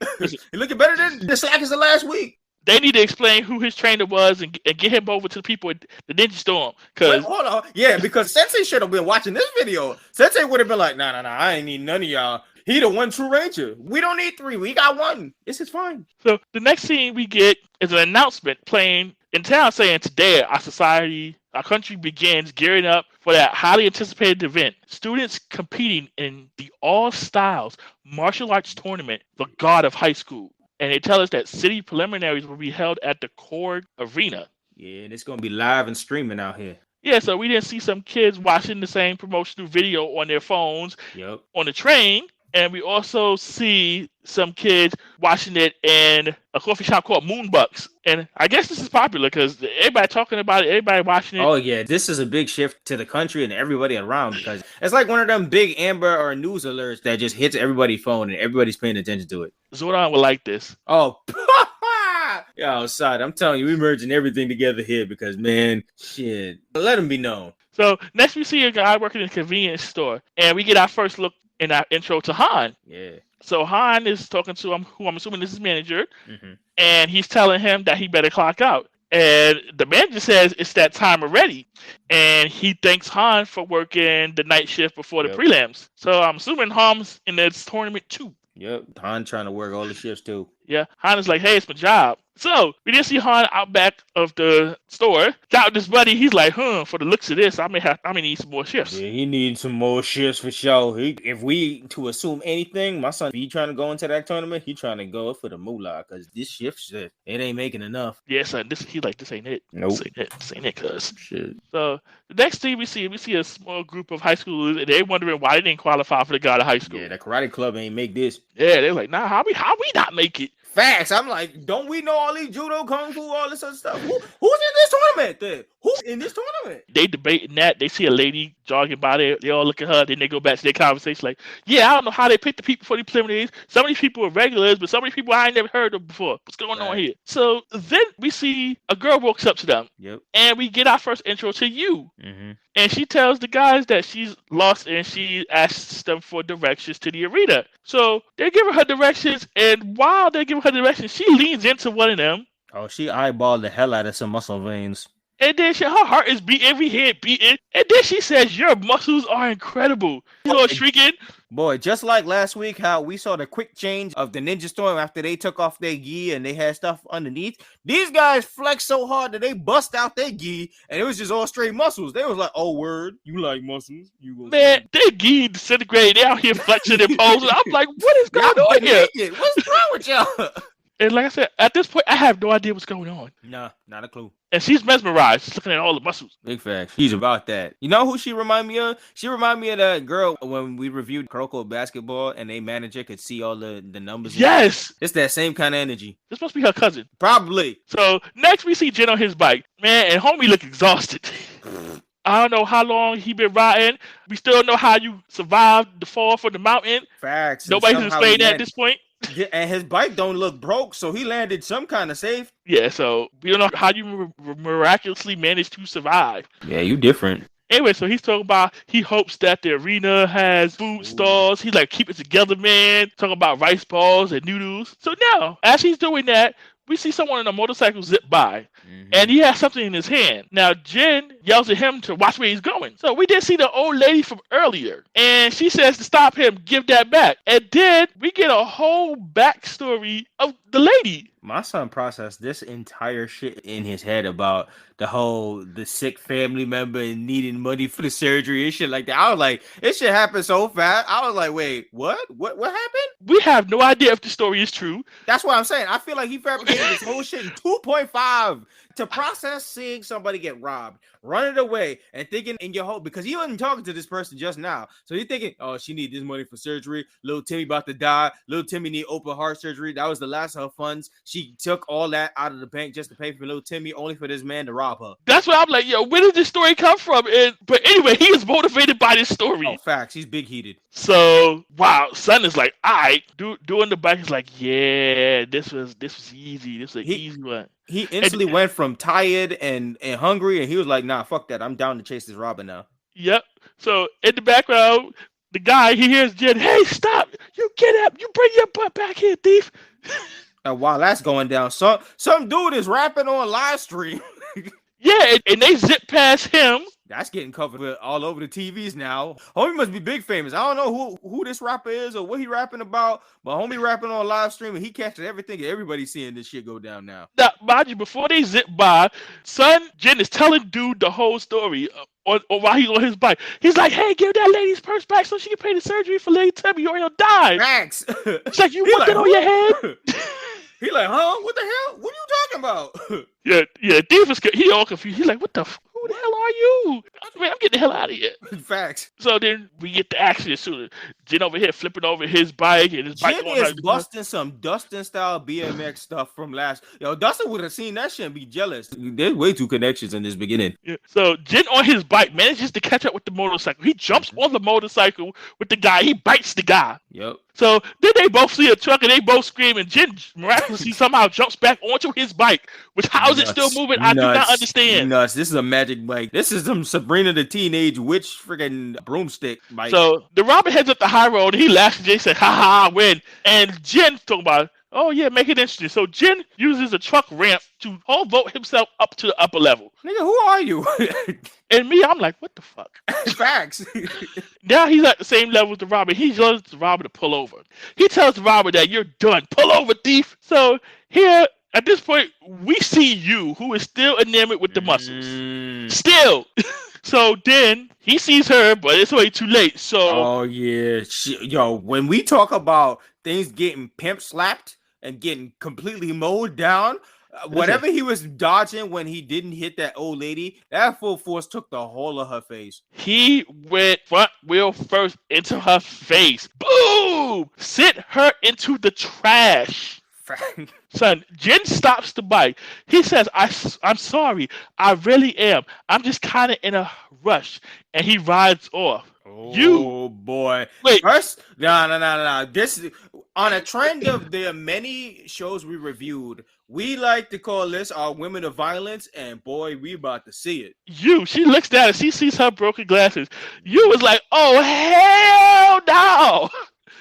He looking better than the Slackers of last week. They need to explain who his trainer was and get him over to the people at the Ninja Storm. Cause hold on. Yeah, because Sensei should have been watching this video. Sensei would have been like, nah, I ain't need none of y'all. He the one true ranger. We don't need 3. We got 1. This is fine. So the next scene we get is an announcement playing in town saying today our country begins gearing up for that highly anticipated event. Students competing in the All Styles Martial Arts Tournament, the God of High School. And they tell us that city preliminaries will be held at the Korg Arena. Yeah, and it's going to be live and streaming out here. Yeah, so we didn't see some kids watching the same promotional video on their phones on the train. And we also see some kids watching it in a coffee shop called Moonbucks. And I guess this is popular because everybody talking about it, everybody watching it. Oh, yeah. This is a big shift to the country and everybody around because it's like one of them big Amber or news alerts that just hits everybody's phone and everybody's paying attention to it. Zordon would like this. Oh, yo, son, I'm telling you, we're merging everything together here because, man, shit, let them be known. So next we see a guy working in a convenience store and we get our first look in our intro to Han. Yeah. So Han is talking to him, who I'm assuming is his manager, and he's telling him that he better clock out. And the manager says it's that time already. And he thanks Han for working the night shift before the prelims. So I'm assuming Han's in this tournament too. Yep, Han trying to work all the shifts too. Yeah, Han is like, hey, it's my job. So we didn't see Han out back of the store. Got with his buddy. He's like, for the looks of this, I may need some more shifts. Yeah, he needs some more shifts for sure. If we to assume anything, my son, he trying to go into that tournament, he trying to go for the moolah because this shift, it ain't making enough. Yeah, son, this ain't it. Nope. This ain't it, cuz. Shit. So the next thing we see a small group of high schoolers, and they're wondering why they didn't qualify for the God of High School. Yeah, the karate club ain't make this. Yeah, they're like, nah, how we not make it? Facts. I'm like, don't we know all these judo, kung fu, all this other stuff? Who's in this tournament then? Who's in this tournament? They debating that. They see a lady jogging by there. They all look at her. Then they go back to their conversation like, yeah, I don't know how they picked the people for the preliminaries. Some of these people are regulars, but some of these people I ain't never heard of before. What's going on here? So then we see a girl walks up to them. Yep. And we get our first intro to you. Mm-hmm. And she tells the guys that she's lost and she asks them for directions to the arena. So they're giving her directions, and while they're giving her directions, she leans into one of them. Oh, she eyeballed the hell out of some muscle veins. And then her heart is beating, every head beating. And then she says, your muscles are incredible. You know, shrieking. Boy, just like last week, how we saw the quick change of the Ninja Storm after they took off their gi and they had stuff underneath. These guys flexed so hard that they bust out their gi and it was just all straight muscles. They was like, oh, word, you like muscles? Man, their gi disintegrated. They out here flexing and posing. I'm like, what is going on here? What's wrong with y'all? And like I said, at this point, I have no idea what's going on. Nah, not a clue. And she's mesmerized, just looking at all the muscles. Big facts. She's about that. You know who she remind me of? She remind me of that girl when we reviewed Kuroko basketball and they manager could see all the numbers. Yes. It's that same kind of energy. This must be her cousin. Probably. So next we see Jin on his bike. Man, and homie look exhausted. I don't know how long he been riding. We still don't know how you survived the fall from the mountain. Facts. Nobody's explained that at this point. Yeah, and his bike don't look broke, so he landed some kind of safe. Yeah, so we don't know how you miraculously managed to survive. Yeah, you different. Anyway, so he's talking about he hopes that the arena has food stalls. He's like, keep it together, man. Talking about rice balls and noodles. So now, as he's doing that, we see someone on a motorcycle zip by, and he has something in his hand. Now, Jin yells at him to watch where he's going. So we did see the old lady from earlier, and she says to stop him, give that back. And then we get a whole backstory of the lady. My son processed this entire shit in his head about the sick family member and needing money for the surgery and shit like that. I was like, this shit happened so fast. I was like, wait, what? What happened? We have no idea if the story is true. That's what I'm saying. I feel like he fabricated this whole shit in 2.5 to process seeing somebody get robbed, running away, and thinking in your hope, because he wasn't talking to this person just now. So you're thinking, oh, she need this money for surgery. Little Timmy about to die. Little Timmy need open heart surgery. That was the last her funds. She took all that out of the bank just to pay for little Timmy, only for this man to rob her. That's why I'm like, yo, where did this story come from? But anyway, he is motivated by this story. Oh, facts. He's big heated. So wow, son is like, all right, doing the bike is like, yeah, this was easy. This was an easy one. He instantly went from tired and hungry, and he was like, nah, fuck that. I'm down to chase this robber now. Yep. So in the background, the guy, he hears Jen, hey, stop! You get up! You bring your butt back here, thief! And while that's going down, some dude is rapping on live stream. Yeah, and they zip past him. That's getting covered all over the TVs now. Homie must be big famous. I don't know who this rapper is or what he rapping about, but homie rapping on live stream and he catches everything and everybody's seeing this shit go down now. Now, mind you, before they zip by, son Jen is telling dude the whole story or while he's on his bike. He's like, hey, give that lady's purse back so she can pay the surgery for Lady Timmy or he'll die. Thanks. It's like, you want that on your head? He like, huh? What the hell? What are you talking about? Yeah, thief is he all confused. He's like, what the who the hell are you? I'm getting the hell out of here. Facts. So then we get the action soon. Jen over here flipping over his bike and his bike. Jen is busting some Dustin style BMX stuff from last. Yo, Dustin would have seen that shit and be jealous. There's way too connections in this beginning. Yeah. So Jen on his bike manages to catch up with the motorcycle. He jumps on the motorcycle with the guy. He bites the guy. Yep. So then they both see a truck and they both scream, and Jen miraculously somehow jumps back onto his bike. Which how is it still moving? I do not understand. Nuts. This is a magic bike. This is some Sabrina the Teenage Witch freaking broomstick bike. So the robber heads up the high road and he laughs and Jen said, ha ha, I win. And Jen's talking about, oh yeah, make it interesting. So Jen uses a truck ramp to pole vault himself up to the upper level. Nigga, who are you? And me, I'm like, what the fuck? Facts. Now he's at the same level as the robber. He tells the robber to pull over. He tells the robber that you're done. Pull over, thief. So here, at this point, we see you, who is still enamored with the muscles. Still. So then he sees her, but it's way too late. So oh yeah, yo, when we talk about things getting pimp slapped and getting completely mowed down, whatever he was dodging when he didn't hit that old lady, that full force took the whole of her face. He went front wheel first into her face. Boom! Sent her into the trash. Son, Jen stops the bike. He says, I'm sorry. I really am. I'm just kind of in a rush. And he rides off. Oh, boy. Wait. First, no. This, on a trend of the many shows we reviewed, we like to call this our Women of Violence, and boy, we about to see it. She looks down and she sees her broken glasses. You was like, oh, hell no.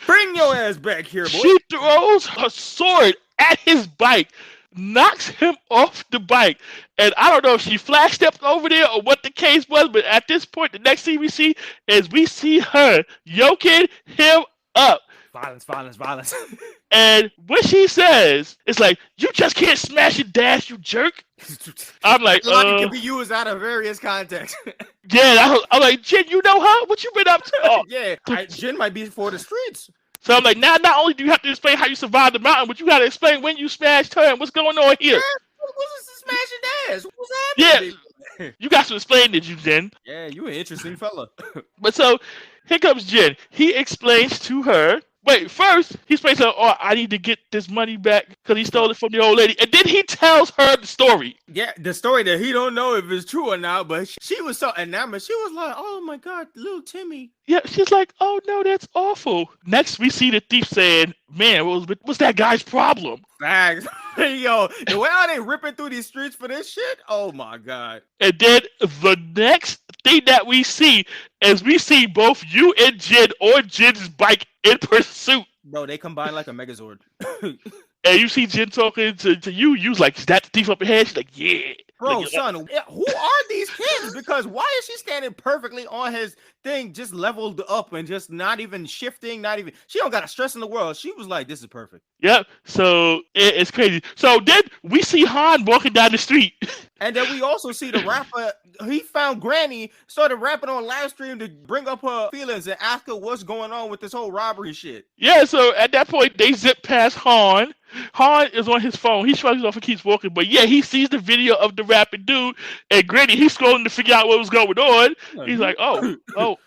Bring your ass back here, boy. She throws her sword at his bike, knocks him off the bike. And I don't know if she flash stepped over there or what the case was, but at this point, the next thing we see is we see her yoking him up. Violence. And what she says is like, you just can't smash and dash, you jerk. I'm like, it can be used out of various contexts. Yeah, I'm like, Jen, you know her? What you been up to? Oh. Yeah, Jen might be for the streets. So I'm like, now not only do you have to explain how you survived the mountain, but you got to explain when you smashed her and what's going on here. What's this smashing dash? What's happening? Yeah, you got to explain it, you Jen. Yeah, you an interesting fella. But so here comes Jen. He explains to her. Wait, first, he explains to her, oh, I need to get this money back because he stole it from the old lady. And then he tells her the story. Yeah, the story that he don't know if it's true or not, but she was so enamored. She was like, oh my God, little Timmy. Yeah, she's like, oh no, that's awful. Next, we see the thief saying, man, what's that guy's problem? Facts. Yo, the way how they ripping through these streets for this shit, oh my God. And then the next thing that we see is we see both you and Jen on Jen's bike in pursuit. Bro, they combine like a Megazord. And you see Jen talking to you. You was like, is that the thief up ahead? She's like, yeah. Bro, like, son, who are these kids? Because why is she standing perfectly on his thing, just leveled up and just not even shifting, she don't got a stress in the world. She was like, this is perfect. Yep. So it's crazy. So then we see Han walking down the street. And then we also see the rapper, he found Granny, started rapping on live stream to bring up her feelings and ask her what's going on with this whole robbery shit. Yeah, so at that point, they zip past Han. Han is on his phone. He shrugs off and keeps walking. But yeah, he sees the video of the rapping dude. And Granny, he's scrolling to figure out what was going on. He's like, oh,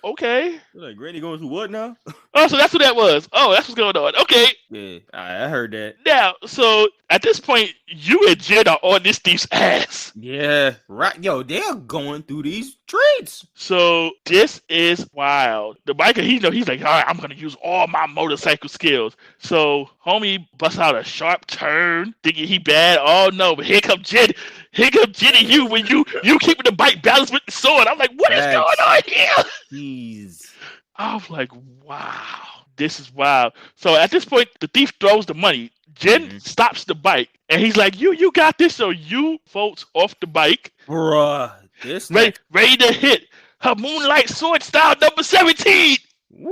okay. Like, Granny going through what now? Oh, so that's what that was. Oh, that's what's going on. Okay. Yeah, I heard that. Now, so at this point, you and Jen are on this thief's ass. Yeah, right. Yo, they're going through these streets. So this is wild. The biker, he's like, all right, I'm gonna use all my motorcycle skills. So homie busts out a sharp turn, thinking he bad. Oh no, but here come Jen. Here come Jen and you when you keeping the bike balanced with the sword. I'm like, what is going on here? Jeez. I was like, wow, this is wild. So at this point, the thief throws the money. Jen stops the bike, and he's like, you got this. So you folks off the bike. Bruh, this ready to hit her Moonlight Sword style number 17. Woo,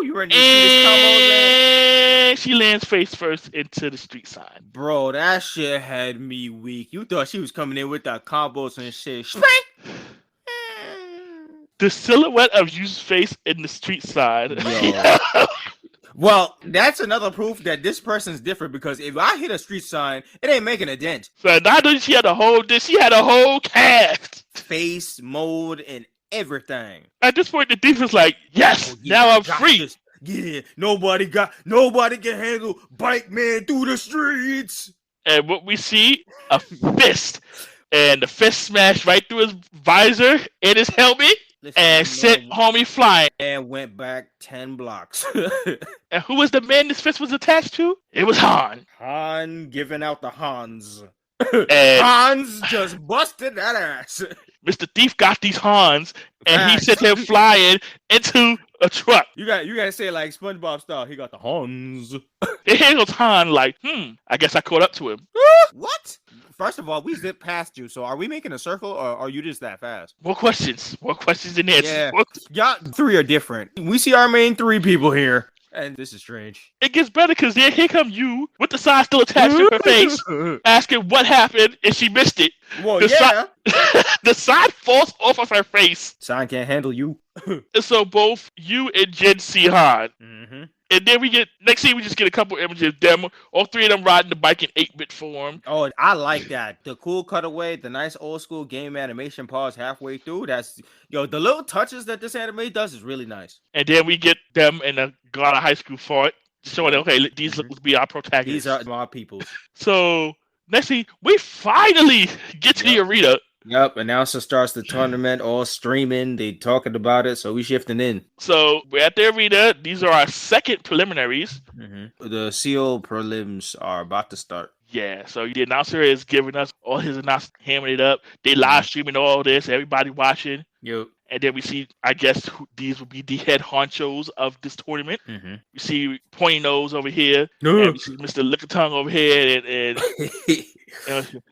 you ready to see this combo, man? And she lands face first into the street sign. Bro, that shit had me weak. You thought she was coming in with the combos and shit. The silhouette of Yu's face in the street sign. Well, that's another proof that this person's different, because if I hit a street sign, it ain't making a dent. So not only she had a whole cast. Face, mode, and everything. At this point, the thief is like, yes, now I'm free. This. Yeah, nobody can handle Bike Man through the streets. And what we see, a fist. And the fist smashed right through his visor and his helmet. And sent homie flying. And went back 10 blocks. And who was the man this fist was attached to? It was Han. Han giving out the Hans. And Hans just busted that ass. Mr. Thief got these Hans, and he sent him flying into a truck. You gotta say it like SpongeBob style. He got the Hans. And here goes Han like, I guess I caught up to him. What? First of all, we zipped past you, so are we making a circle, or are you just that fast? More questions and answers. Yeah, y'all three are different. We see our main three people here, and this is strange. It gets better because here come you with the sign still attached to her face, asking what happened, and she missed it. Well, the sign falls off of her face. Sign can't handle you. And so both you and Jen see Han. Mm-hmm. And then next scene, we just get a couple images of them, all three of them riding the bike in 8-bit form. Oh, I like that. The cool cutaway, the nice old school game animation pause halfway through. The little touches that this anime does is really nice. And then we get them in a Ghana high school fort, showing them, okay, these look to be our protagonists. These are my people. So, next scene, we finally get to the arena. Yep, announcer starts the tournament, all streaming. They talking about it, so we shifting in. So we're at the arena. These are our second preliminaries. Mm-hmm. The seal prelims are about to start. Yeah, so the announcer is giving us all his announcements, hammering it up. They live streaming all this, everybody watching. Yep. And then we see, I guess, these will be the head honchos of this tournament. Mm-hmm. We see Pointy Nose over here. And we see Mr. Lick Tongue over here. And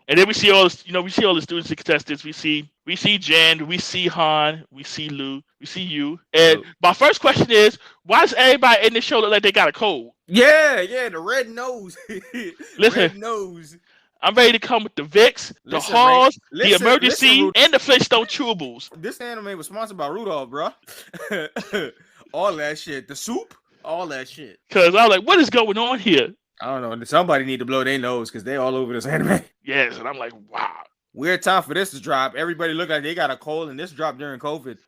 then we see all the students and contestants. We see Jen, we see Han, we see Lou, we see you. And my first question is, why does everybody in this show look like they got a cold? Yeah, the red nose. Listen, red nose. I'm ready to come with the Vicks, the Halls, the emergency, and the Flintstone chewables. This anime was sponsored by Rudolph, bro. All that shit. The soup, all that shit. Because I was like, what is going on here? I don't know. Somebody need to blow their nose because they all over this anime. Yes, and I'm like, wow. Weird time for this to drop. Everybody look like they got a cold, and this dropped during COVID.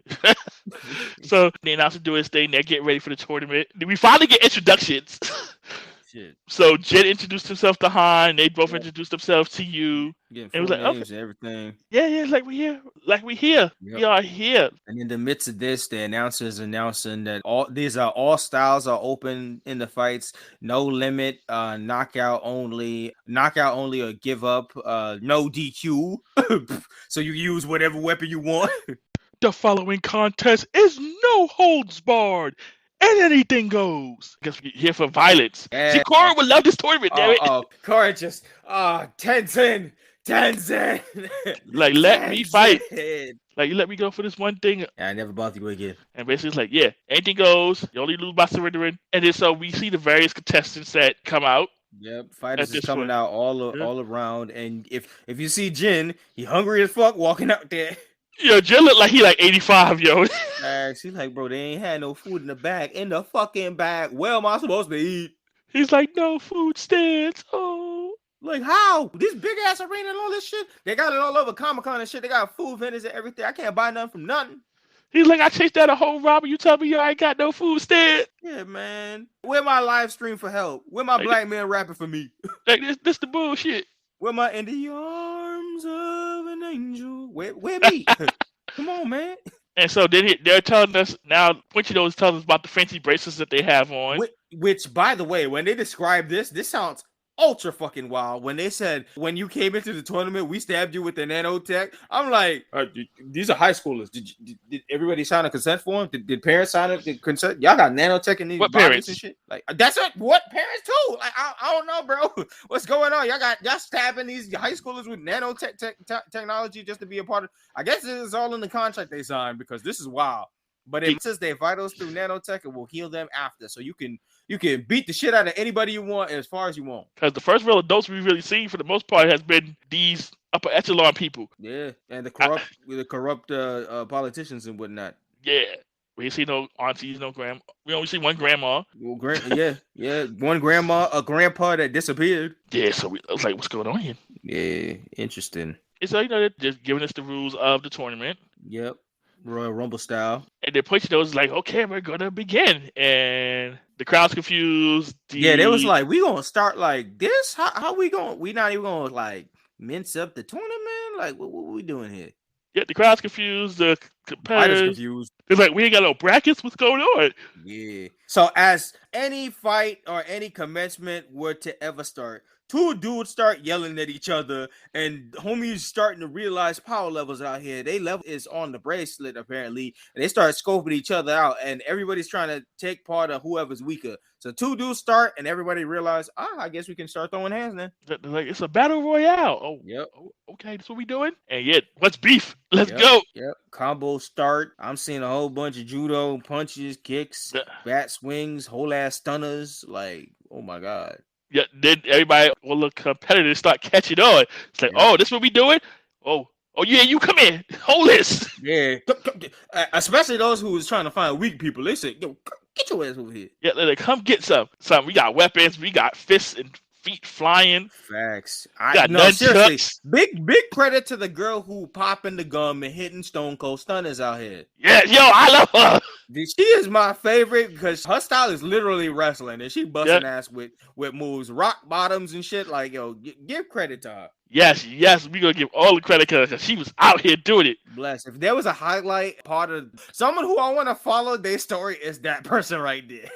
So they announced to do his thing. They're getting ready for the tournament. We finally get introductions. Shit. So Jen introduced himself to Han. They both introduced themselves to you. Getting full names and everything. Yeah, like we here. Yep. We are here. And in the midst of this, the announcer is announcing that all styles are open in the fights. No limit, knockout only or give up, no DQ. So you use whatever weapon you want. The following contest is no holds barred. And anything goes. Because we're here for violence. Yeah. See, Cora would love this tournament, damn it. Cora just, Tenzin. Like, let me fight. Like, you let me go for this one thing. I never bother you again. And basically, it's like, yeah, anything goes. You only lose by surrendering. And then so we see the various contestants that come out. Yep, fighters is coming out all around. And if you see Jin, he hungry as fuck walking out there. Yo, Jill look like he like 85, yo. She's like, bro, they ain't had no food in the bag. In the fucking bag. Where am I supposed to eat? He's like, no food stands. Oh. Like, how? This big ass arena and all this shit? They got it all over Comic-Con and shit. They got food vendors and everything. I can't buy nothing from nothing. He's like, I chased down a whole robber. You tell me I ain't got no food stand? Yeah, man. Where my live stream for help? Where my black man rapping for me? Like, this the bullshit. Where my in the arms of an angel? Where me? Come on, man. And so then they're telling us now. Quinchino is telling us about the fancy bracelets that they have on. Which, by the way, when they describe this sounds ultra fucking wild. When they said, when you came into the tournament, we stabbed you with the nanotech. I'm like, these are high schoolers. Did everybody sign a consent form? Did parents sign a consent? Y'all got nanotech in these bodies and shit? Like, that's it? What? Parents too? Like, I don't know, bro. What's going on? Y'all stabbing these high schoolers with nanotech technology just to be a part of. I guess it's all in the contract they signed, because this is wild. But it says their vitals through nanotech and will heal them after. So you can beat the shit out of anybody you want as far as you want. Because the first real adults we've really seen, for the most part, has been these upper echelon people. Yeah, and the corrupt politicians and whatnot. Yeah, we ain't see no aunties, no grandma. We only see one grandma. Well, one grandma, a grandpa that disappeared. Yeah, so I was like, what's going on here? Yeah, interesting. And so they're just giving us the rules of the tournament. Yep. Royal Rumble style. And then Pochino was like, okay, we're gonna begin. And the crowd's confused. Yeah, they was like, we gonna start like this? How we gonna, we not even gonna like mince up the tournament? Like, what we doing here? Yeah, the crowd's confused, the competitors confused. It's like, we ain't got no brackets, what's going on? Yeah. So as any fight or any commencement were to ever start, two dudes start yelling at each other, and homies starting to realize power levels out here. They level is on the bracelet, apparently, and they start scoping each other out, and everybody's trying to take part of whoever's weaker. So two dudes start, and everybody realize, I guess we can start throwing hands then. Like, it's a battle royale. Oh, yep. Okay, that's what we doing. And yet, what's beef? Let's go. Yep. Combo start. I'm seeing a whole bunch of judo punches, kicks, bat swings, whole ass stunners. Like, oh my god. Yeah, then everybody, all the competitors start catching on. It's like, oh, this what we doing? Oh yeah, you come in, hold this. Yeah, especially those who was trying to find weak people. They said, yo, get your ass over here. Yeah, they're like, come get some. We got weapons, we got fists and feet flying. Facts. Seriously, big credit to the girl who popping the gum and hitting Stone Cold Stunners out here. Yeah, yo, I love her. She is my favorite because her style is literally wrestling, and she busting ass with moves, rock bottoms and shit. Like, yo, give credit to her. Yes, we gonna give all the credit to her because she was out here doing it. Bless. If there was a highlight part of someone who I want to follow their story, is that person right there.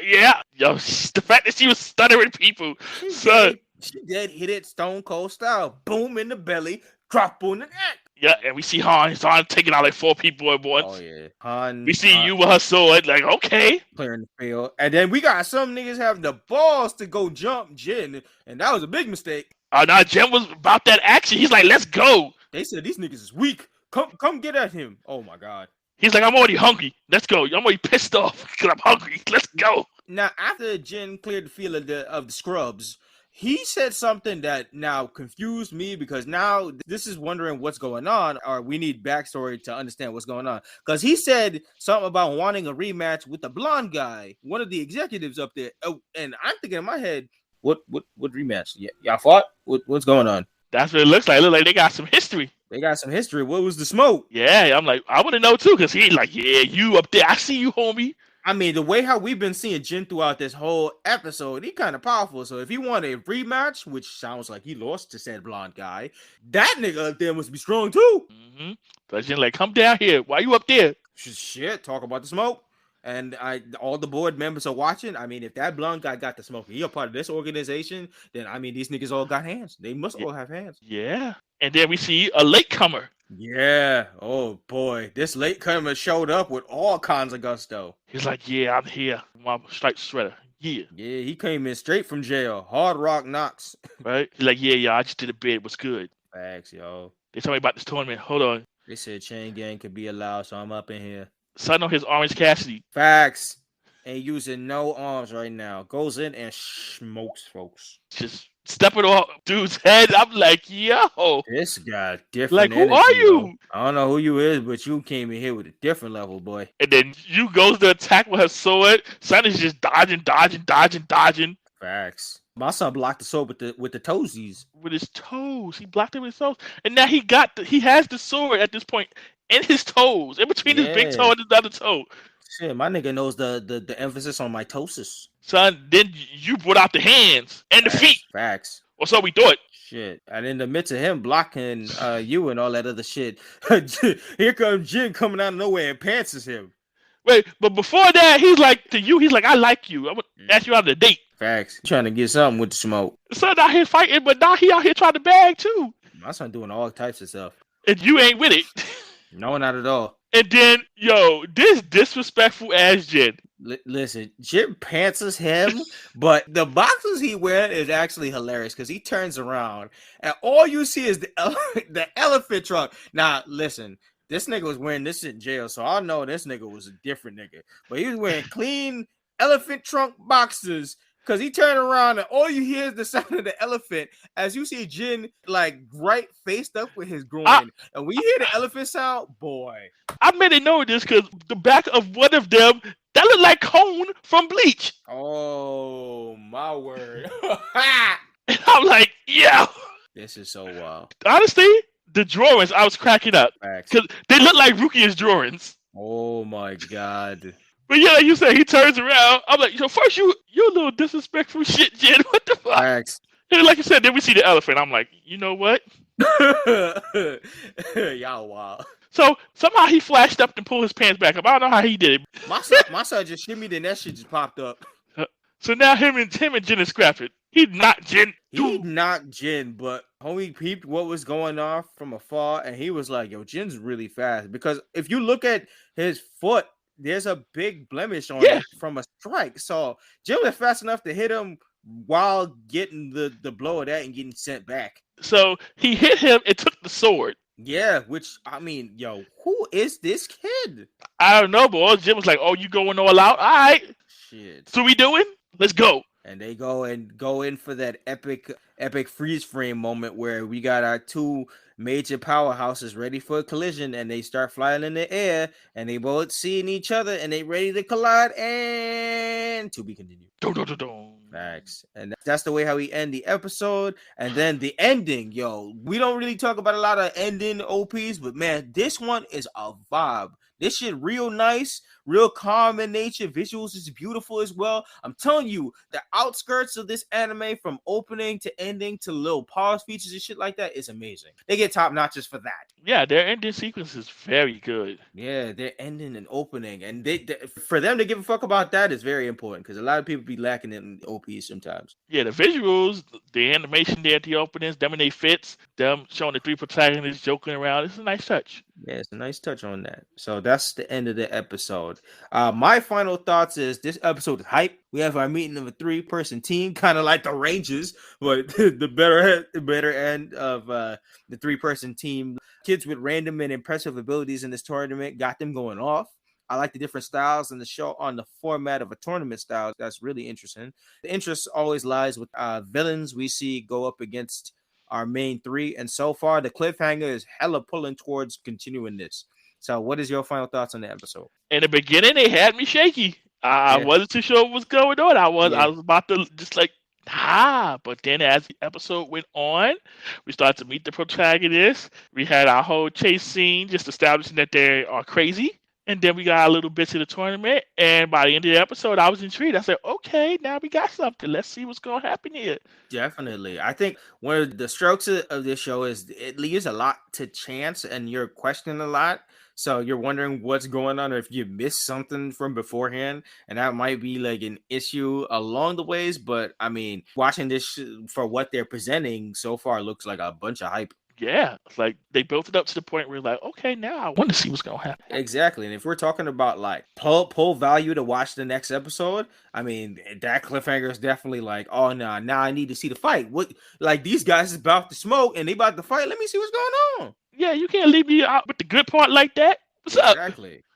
Yeah, yo, the fact that she was stuttering people. She did hit it Stone Cold style. Boom in the belly, drop on the neck. Yeah, and we see Han taking out like 4 people at once. Oh yeah, Han. We see you with her sword, like, okay, clearing the field, and then we got some niggas having the balls to go jump Jin, and that was a big mistake. Nah, Jin was about that action. He's like, let's go. They said these niggas is weak. Come get at him. Oh my god. He's like, I'm already hungry. Let's go. I'm already pissed off because I'm hungry. Let's go. Now, after Jin cleared the field of the scrubs, he said something that now confused me, because now this is wondering what's going on, or we need backstory to understand what's going on. Because he said something about wanting a rematch with the blonde guy, one of the executives up there. Oh, and I'm thinking in my head, what rematch? Y'all fought? What's going on? That's what it looks like. It looks like they got some history. They got some history. What was the smoke? Yeah, I'm like, I want to know too, because he's like, yeah, you up there. I see you, homie. I mean, the way how we've been seeing Jin throughout this whole episode, he kind of powerful. So if he wanted a rematch, which sounds like he lost to said blonde guy, that nigga up there must be strong too. Mm-hmm. So Jin like, come down here. Why you up there? Shit, talk about the smoke. And all the board members are watching. I mean, if that blonde guy got the smoke, he a part of this organization, then I mean, these niggas all got hands. They must all have hands. Yeah. And then we see a latecomer. Yeah. Oh boy, this latecomer showed up with all kinds of gusto. He's like, yeah, I'm here. My striped sweater. Yeah. Yeah, he came in straight from jail. Hard Rock Knocks. Right? He's like, yeah, I just did a bid. What's good? Facts, yo. They told me about this tournament. Hold on. They said Chain Gang could be allowed, so I'm up in here. Son on his Orange Cassidy. Facts. Ain't using no arms right now. Goes in and smokes folks. Just stepping off dude's head. I'm like, yo. This guy different. Like, who are you? Bro. I don't know who you is, but you came in here with a different level, boy. And then you goes to attack with her sword. Son is just dodging. Facts. My son blocked the sword with the toesies. With his toes. He blocked it with his toes. And now he has the sword at this point in his toes, in between his big toe and his other toe. Shit, my nigga knows the emphasis on mitosis. Son, then you brought out the hands and the feet. Facts. Or so we thought. Shit. And in the midst of him blocking you and all that other shit, here comes Jin coming out of nowhere and pantses him. Wait, but before that, he's like, to you, he's like, I like you. I'm going to ask you out on a date. Facts. Trying to get something with the smoke. Son out here fighting, but now he out here trying to bag too. My son doing all types of stuff. And you ain't with it. No, not at all. And then, this disrespectful ass Jin. Listen, Jin pantses him, but the boxes he wears is actually hilarious because he turns around and all you see is the elephant trunk. Now, listen, this nigga was wearing this shit in jail, so I know this nigga was a different nigga. But he was wearing clean elephant trunk boxes because he turned around and all you hear is the sound of the elephant as you see Jin like right faced up with his groin. And when you hear the elephant sound, boy. I made it know this because the back of one of them, that looked like Cone from Bleach. Oh, my word. And I'm like, yeah. This is so wild. Honestly, the drawings, I was cracking up. Because they look like Rukia's drawings. Oh, my God. But yeah, like you said, he turns around. I'm like, first you a little disrespectful shit, Jin. What the fuck? Facts. And like you said, then we see the elephant. I'm like, you know what? Y'all wild. So somehow he flashed up and pulled his pants back up. I don't know how he did it. My son just shimmied and that shit just popped up. So now him and Jin is scrapping. He knocked Jin. He knocked Jin, but homie peeped what was going on from afar, and he was like, yo, Jin's really fast. Because if you look at his foot, there's a big blemish on it from a strike. So Jin was fast enough to hit him while getting the blow of that and getting sent back. So he hit him and took the sword. Yeah, which, I mean, yo, who is this kid? I don't know, boy. Jin was like, oh, you going all out? All right. Shit. So we doing? Let's go. And they go in for that epic freeze frame moment where we got our two major powerhouses ready for a collision, and they start flying in the air, and they both seeing each other, and they ready to collide, and to be continued. Facts. And that's the way how we end the episode. And then the ending, yo, we don't really talk about a lot of ending OPs, but man, this one is a vibe. This shit real nice, real calm in nature. Visuals is beautiful as well. I'm telling you, the outskirts of this anime from opening to ending to little pause features and shit like that is amazing. They get top notches for that. Yeah, their ending sequence is very good. Yeah, their ending and opening. And they for them to give a fuck about that is very important because a lot of people be lacking in OPs sometimes. Yeah, the visuals, the animation there at the openings, them and they fits, them showing the three protagonists joking around. It's a nice touch. Yeah, it's a nice touch on that. So that's the end of the episode. My final thoughts is this episode is hype. We have our meeting of a 3-person team, kind of like the Rangers, but the better end of the 3-person team. Kids with random and impressive abilities in this tournament got them going off. I like the different styles in the show on the format of a tournament style. That's really interesting. The interest always lies with villains we see go up against our main 3, and so far the cliffhanger is hella pulling towards continuing this. So what is your final thoughts on the episode? In the beginning, they had me shaky. I wasn't too sure what was going on. I was about to just like, but then as the episode went on, we started to meet the protagonists. We had our whole chase scene, just establishing that they are crazy. And then we got a little bits of the tournament. And by the end of the episode, I was intrigued. I said, okay, now we got something. Let's see what's going to happen here. Definitely. I think one of the strokes of this show is it leaves a lot to chance and you're questioning a lot. So you're wondering what's going on or if you missed something from beforehand. And that might be like an issue along the ways. But I mean, watching this for what they're presenting so far looks like a bunch of hype. Yeah, like they built it up to the point where like, okay, now I want to see what's gonna happen. Exactly, and if we're talking about like pull value to watch the next episode, I mean that cliffhanger is definitely like, oh no, now I need to see the fight. What like these guys is about to smoke and they about to fight. Let me see what's going on. Yeah, you can't leave me out with the good part like that. What's up?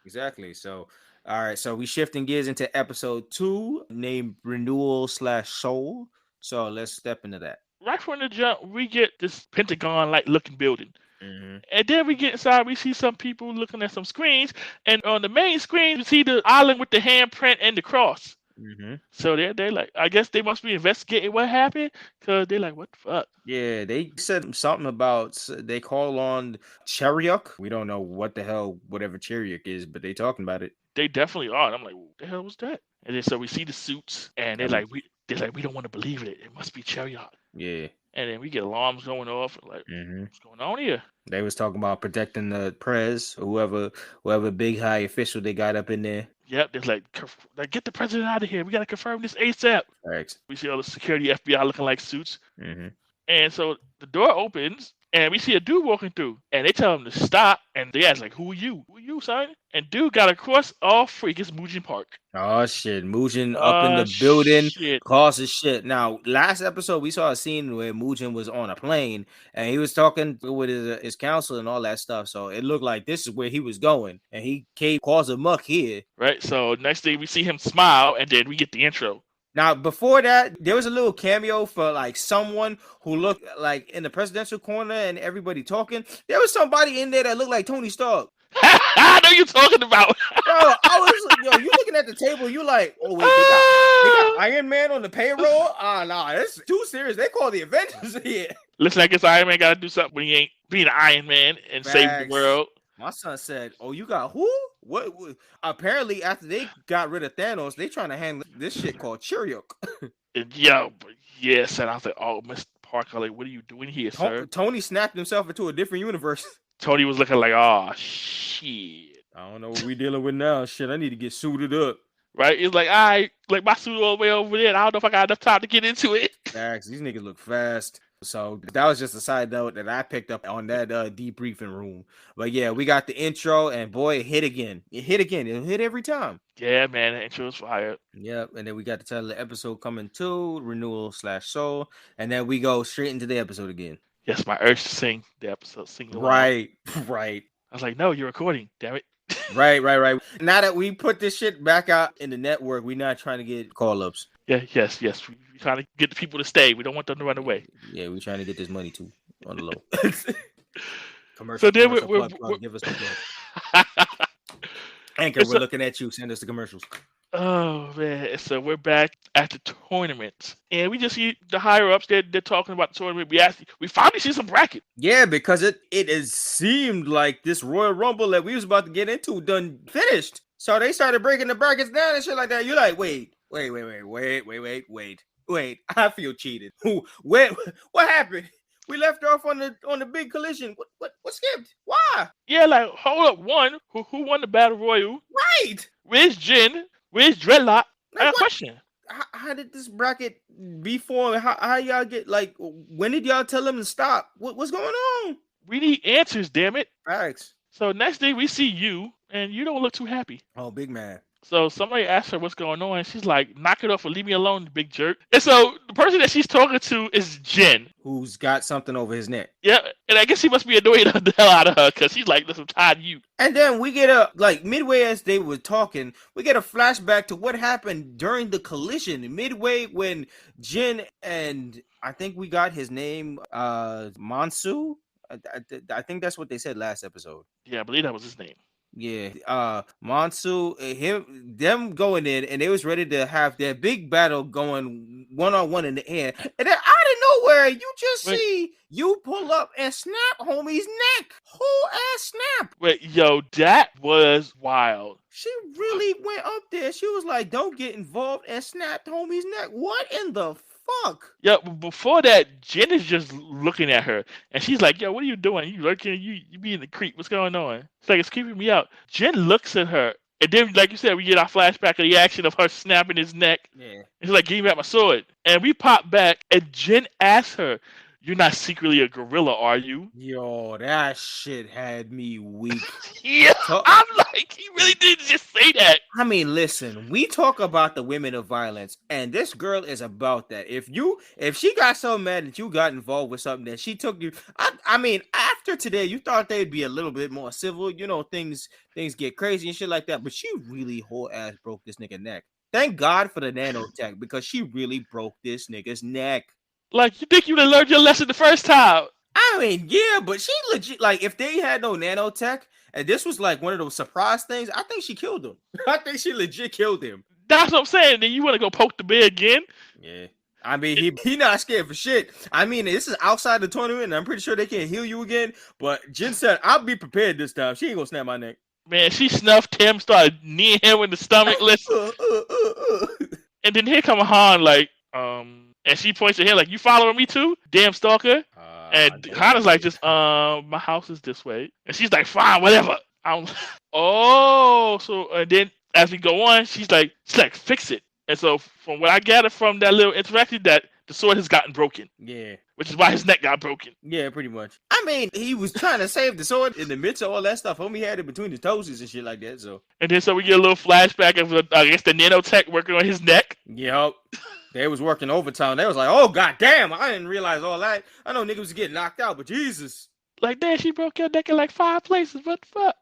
Exactly. So, all right, so we shifting gears into episode 2, named Renewal/Soul. So let's step into that. Right from the jump, we get this Pentagon-like looking building. Mm-hmm. And then we get inside, we see some people looking at some screens. And on the main screen, we see the island with the handprint and the cross. Mm-hmm. So they're like, I guess they must be investigating what happened, because they're like, what the fuck? Yeah, they said something about they call on Cheriok. We don't know what the hell whatever Cheriok is, but they talking about it. They definitely are. And I'm like, what the hell was that? And then so we see the suits, and And they're like, we don't want to believe it. It must be Chariot. yeah. And then we get alarms going off. Like, what's going on here? They was talking about protecting the prez, or whoever big high official they got up in there. Yep, they're like, get the president out of here. We gotta confirm this ASAP. Thanks. We see all the security FBI looking like suits. Mm-hmm. And so the door opens, and we see a dude walking through, and they tell him to stop, and they ask like, "Who are you? Who are you, son?" And dude got across all freak. It's Mujin Park. Oh shit, Mujin up in the building, Shit. causes shit. Now, last episode we saw a scene where Mujin was on a plane and he was talking with his counsel and all that stuff. So it looked like this is where he was going, and he caused a muck here. Right. So next thing we see him smile, and then we get the intro. Now, before that, there was a little cameo for like someone who looked like in the presidential corner and everybody talking. There was somebody in there that looked like Tony Stark. I know you're talking about. Bro, I was, you looking at the table, you like, oh wait, they got Iron Man on the payroll? Nah, it's too serious. They call the Avengers here. Listen, I guess Iron Man got to do something when he ain't being Iron Man and save the world. My son said, "Oh, you got who? What? Apparently, after they got rid of Thanos, they trying to handle this shit called Cheriok." Yo, yes, and I was like, "Oh, Mr. Parker, like, what are you doing here, sir?" Tony snapped himself into a different universe. Tony was looking like, "Oh shit." I don't know what we dealing with now. Shit, I need to get suited up. Right? It's like, like my suit all the way over there. I don't know if I got enough time to get into it. Facts. These niggas look fast. So that was just a side note that I picked up on that debriefing room. But yeah, we got the intro, and boy, it hit again. It hit again. It hit every time. Yeah, man, the intro was fire. Yep. And then we got the title of the episode coming to renewal/soul, and then we go straight into the episode again. Yes, my urge to sing the episode. Sing along. Right. I was like, no, you're recording. Damn it. Right. Now that we put this shit back out in the network, we're not trying to get call-ups. Yeah, yes. We're trying to get the people to stay. We don't want them to run away. Yeah, we're trying to get this money too on the low. Commercial. So then plug. Give us the plug. Anchor, we're looking at you. Send us the commercials. Oh man! So we're back at the tournament, and we just see the higher ups. They're talking about the tournament. We finally see some bracket. Yeah, because it has seemed like this Royal Rumble that we was about to get into done finished. So they started breaking the brackets down and shit like that. You're like, wait. I feel cheated. What happened? We left off on the big collision. What skipped? Why? Yeah, like hold up. One, who won the battle royal? Right. Where's Jin? Where's Dreadlock? I got a question. How did this bracket be formed? How y'all get, like, when did y'all tell them to stop? What's going on? We need answers, damn it. Facts. So next day we see you, and you don't look too happy. Oh, big man. So somebody asked her what's going on, and she's like, knock it off or leave me alone, you big jerk. And so the person that she's talking to is Jin. Who's got something over his neck. Yeah, and I guess he must be annoying the hell out of her, because she's like, listen, I'm tired of you. And then we get midway as they were talking, we get a flashback to what happened during the collision. Midway when Jin and, I think we got his name, Mansu? I think that's what they said last episode. Yeah, I believe that was his name. Yeah, Mansu, them going in, and they was ready to have their big battle going one-on-one in the air. And then out of nowhere, you just see you pull up and snap homie's neck. Whole ass snap. Wait, yo, that was wild. She really went up there. She was like, don't get involved, and snapped homie's neck. What in the fuck? Yeah, before that, Jen is just looking at her, and she's like, yo, what are you doing? You lurking? You being the creep. What's going on? It's like, it's creeping me out. Jen looks at her, and then, like you said, we get our flashback of the action of her snapping his neck. Yeah. It's like, give me back my sword. And we pop back, and Jen asks her, you're not secretly a gorilla, are you? Yo, that shit had me weak. Yeah, I'm like, he really did just say that. I mean, listen, we talk about the women of violence, and this girl is about that. If she got so mad that you got involved with something that she took you, I mean, after today, you thought they'd be a little bit more civil. You know, things get crazy and shit like that, but she really whole ass broke this nigga neck. Thank God for the nanotech, because she really broke this nigga's neck. Like, you think you would have learned your lesson the first time? I mean, yeah, but she legit, like, if they had no nanotech, and this was like one of those surprise things, I think she killed him. I think she legit killed him. That's what I'm saying. Then you want to go poke the bear again? Yeah. I mean, he not scared for shit. I mean, this is outside the tournament, and I'm pretty sure they can't heal you again. But Jen said, I'll be prepared this time. She ain't gonna snap my neck. Man, she snuffed him, started kneeing him in the stomach. And then here come Han, like, and she points at him, like, you following me too? Damn stalker. And Han is like, just, my house is this way. And she's like, fine, whatever. And then as we go on, she's like, fix it. And so from what I gathered from that little interaction, that the sword has gotten broken. Yeah. Which is why his neck got broken. Yeah, pretty much. I mean, he was trying to save the sword in the midst of all that stuff. Homie had it between his toes and shit like that, so. And then so we get a little flashback of, I guess, the nanotech working on his neck. Yep. They was working overtime. They was like, oh, goddamn, I didn't realize all that. I know niggas was getting knocked out, but Jesus. Like, damn, she broke your neck in like 5 places. What the fuck?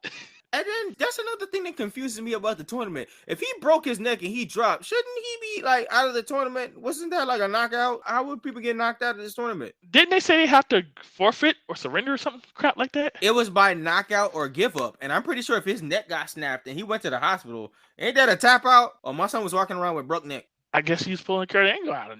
And then that's another thing that confuses me about the tournament. If he broke his neck and he dropped, shouldn't he be like out of the tournament? Wasn't that like a knockout? How would people get knocked out of this tournament? Didn't they say they have to forfeit or surrender or something crap like that? It was by knockout or give up. And I'm pretty sure if his neck got snapped and he went to the hospital, ain't that a tap out? Or my son was walking around with broke neck. I guess he's pulling Kurt Angle out of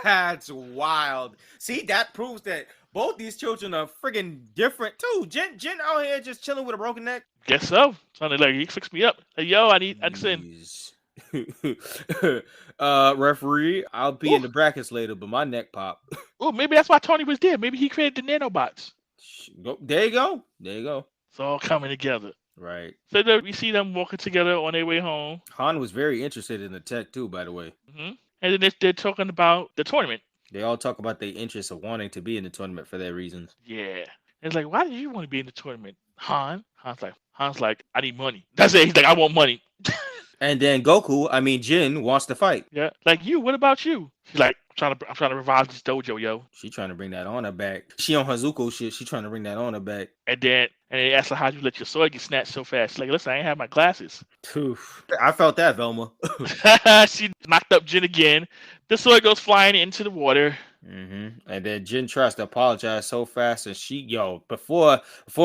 That's wild. See, that proves that both these children are friggin' different too. Jen out here just chilling with a broken neck. Guess so. Sounded like he fixed me up. Like, yo, I need referee, I'll be in the brackets later, but my neck popped. Oh, maybe that's why Tony was there. Maybe he created the nanobots. There you go. It's all coming together. Right. So then we see them walking together on their way home. Han was very interested in the tech too, by the way. Mm-hmm. And then they're talking about the tournament. They all talk about their interest of wanting to be in the tournament for their reasons. Yeah. It's like, why did you want to be in the tournament, Han? Han's like, I need money. That's it. He's like, I want money. And then Jin wants to fight. Yeah. Like, you, what about you? She's like, I'm trying to revive this dojo, yo. She trying to bring that on her back. She on Hazuko shit. She trying to bring that on her back. And they asked her, how'd you let your sword get snatched so fast? She's like, listen, I ain't have my glasses. I felt that, Velma. She knocked up Jin again. The sword goes flying into the water. Mm-hmm. And then Jin tries to apologize so fast, and before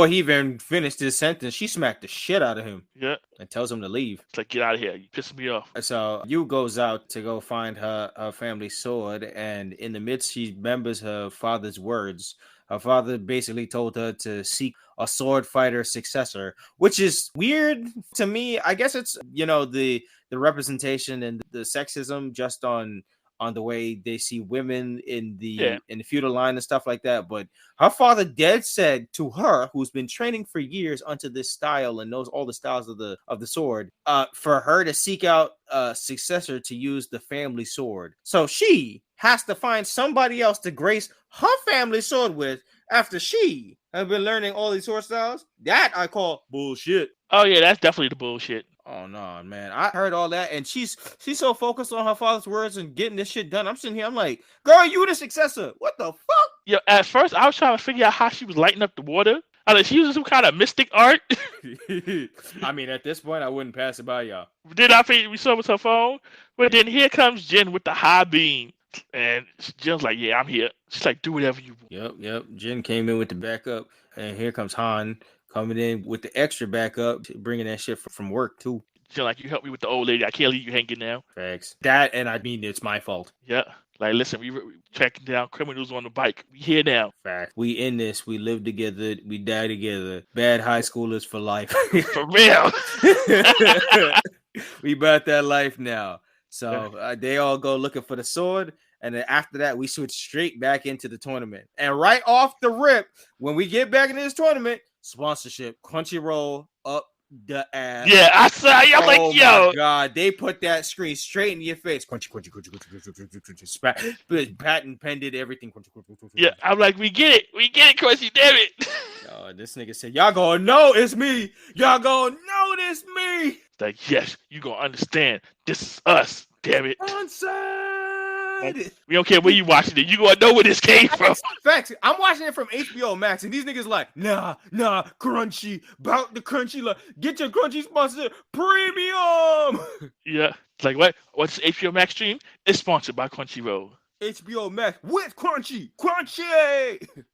he even finished his sentence, she smacked the shit out of him. Yeah. And tells him to leave. It's like, get out of here. You pissing me off. So Yu goes out to go find her family sword, and in the midst, she remembers her father's words. Her father basically told her to seek a sword fighter successor, which is weird to me. I guess it's, the representation and the sexism just on the way they see women in the feudal line and stuff like that. But her father dead said to her, who's been training for years onto this style and knows all the styles of the sword, for her to seek out a successor to use the family sword. So she has to find somebody else to grace her family sword with after she has been learning all these sword styles. That I call bullshit. Oh yeah, that's definitely the bullshit. Oh no, man! I heard all that, and she's so focused on her father's words and getting this shit done. I'm sitting here, I'm like, girl, you the successor. What the fuck? Yeah, at first I was trying to figure out how she was lighting up the water. I like, she using some kind of mystic art. I mean, at this point, I wouldn't pass it by y'all. Then I think we saw it with her phone, but then here comes Jin with the high beam, and Jin's like, "Yeah, I'm here." She's like, "Do whatever you want." Yep. Jin came in with the backup, and here comes Han coming in with the extra backup, bringing that shit from work too. Jin like, "You help me with the old lady. I can't leave you hanging now." Facts. That, and I mean, it's my fault. Yeah. Like, listen, we tracking down criminals on the bike. We here now. Fact. We in this. We live together. We die together. Bad high schoolers for life. For real. We about that life now. So they all go looking for the sword. And then after that, we switch straight back into the tournament. And right off the rip, when we get back into this tournament, sponsorship, Crunchyroll up the ass. Yeah, I saw. I'm like, yo, my God, they put that screen straight in your face. Crunchy. Patent pended everything. Yeah, I'm like, we get it, Crunchy, damn it. This nigga said, y'all gonna know it's me. Y'all gonna know this me. It's like, yes, you gonna understand. This is us, damn it. Onside. We don't care where you watching it. You gonna know where this came from. Facts. I'm watching it from HBO Max, and these niggas like, nah, Crunchy, bout the Crunchy, like, get your Crunchy sponsored premium. Yeah, it's like, what? What's HBO Max stream? It's sponsored by Crunchyroll. HBO Max with Crunchy.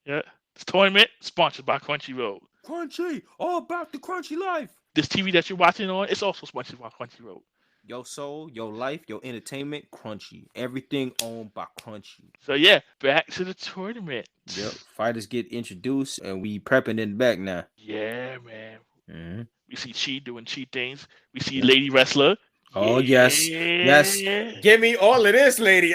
Yeah, this tournament sponsored by Crunchyroll. Crunchy, all about the Crunchy life. This TV that you're watching on, it's also sponsored by Crunchyroll. your soul, your life, your entertainment, Crunchy. Everything owned by Crunchy. So yeah, back to the tournament. Yep. Fighters get introduced, and we prepping in the back now. Yeah, man. Mm-hmm. We see Chi doing Chi things. We see Yep. Lady Wrestler. Oh yes, yes. Give me all of this, lady.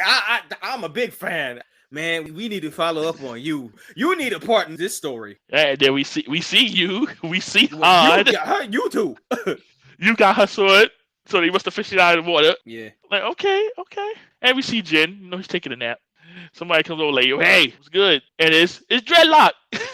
I'm a big fan. Man, we need to follow up on you. You need a part in this story. And then we see you. We see You Han. got her, you too. You got her sword. So they must have fished it out of the water. Yeah. Like, okay. And we see Jin. You know, he's taking a nap. Somebody comes over like, yo, hey, what's good? And it's Dreadlock.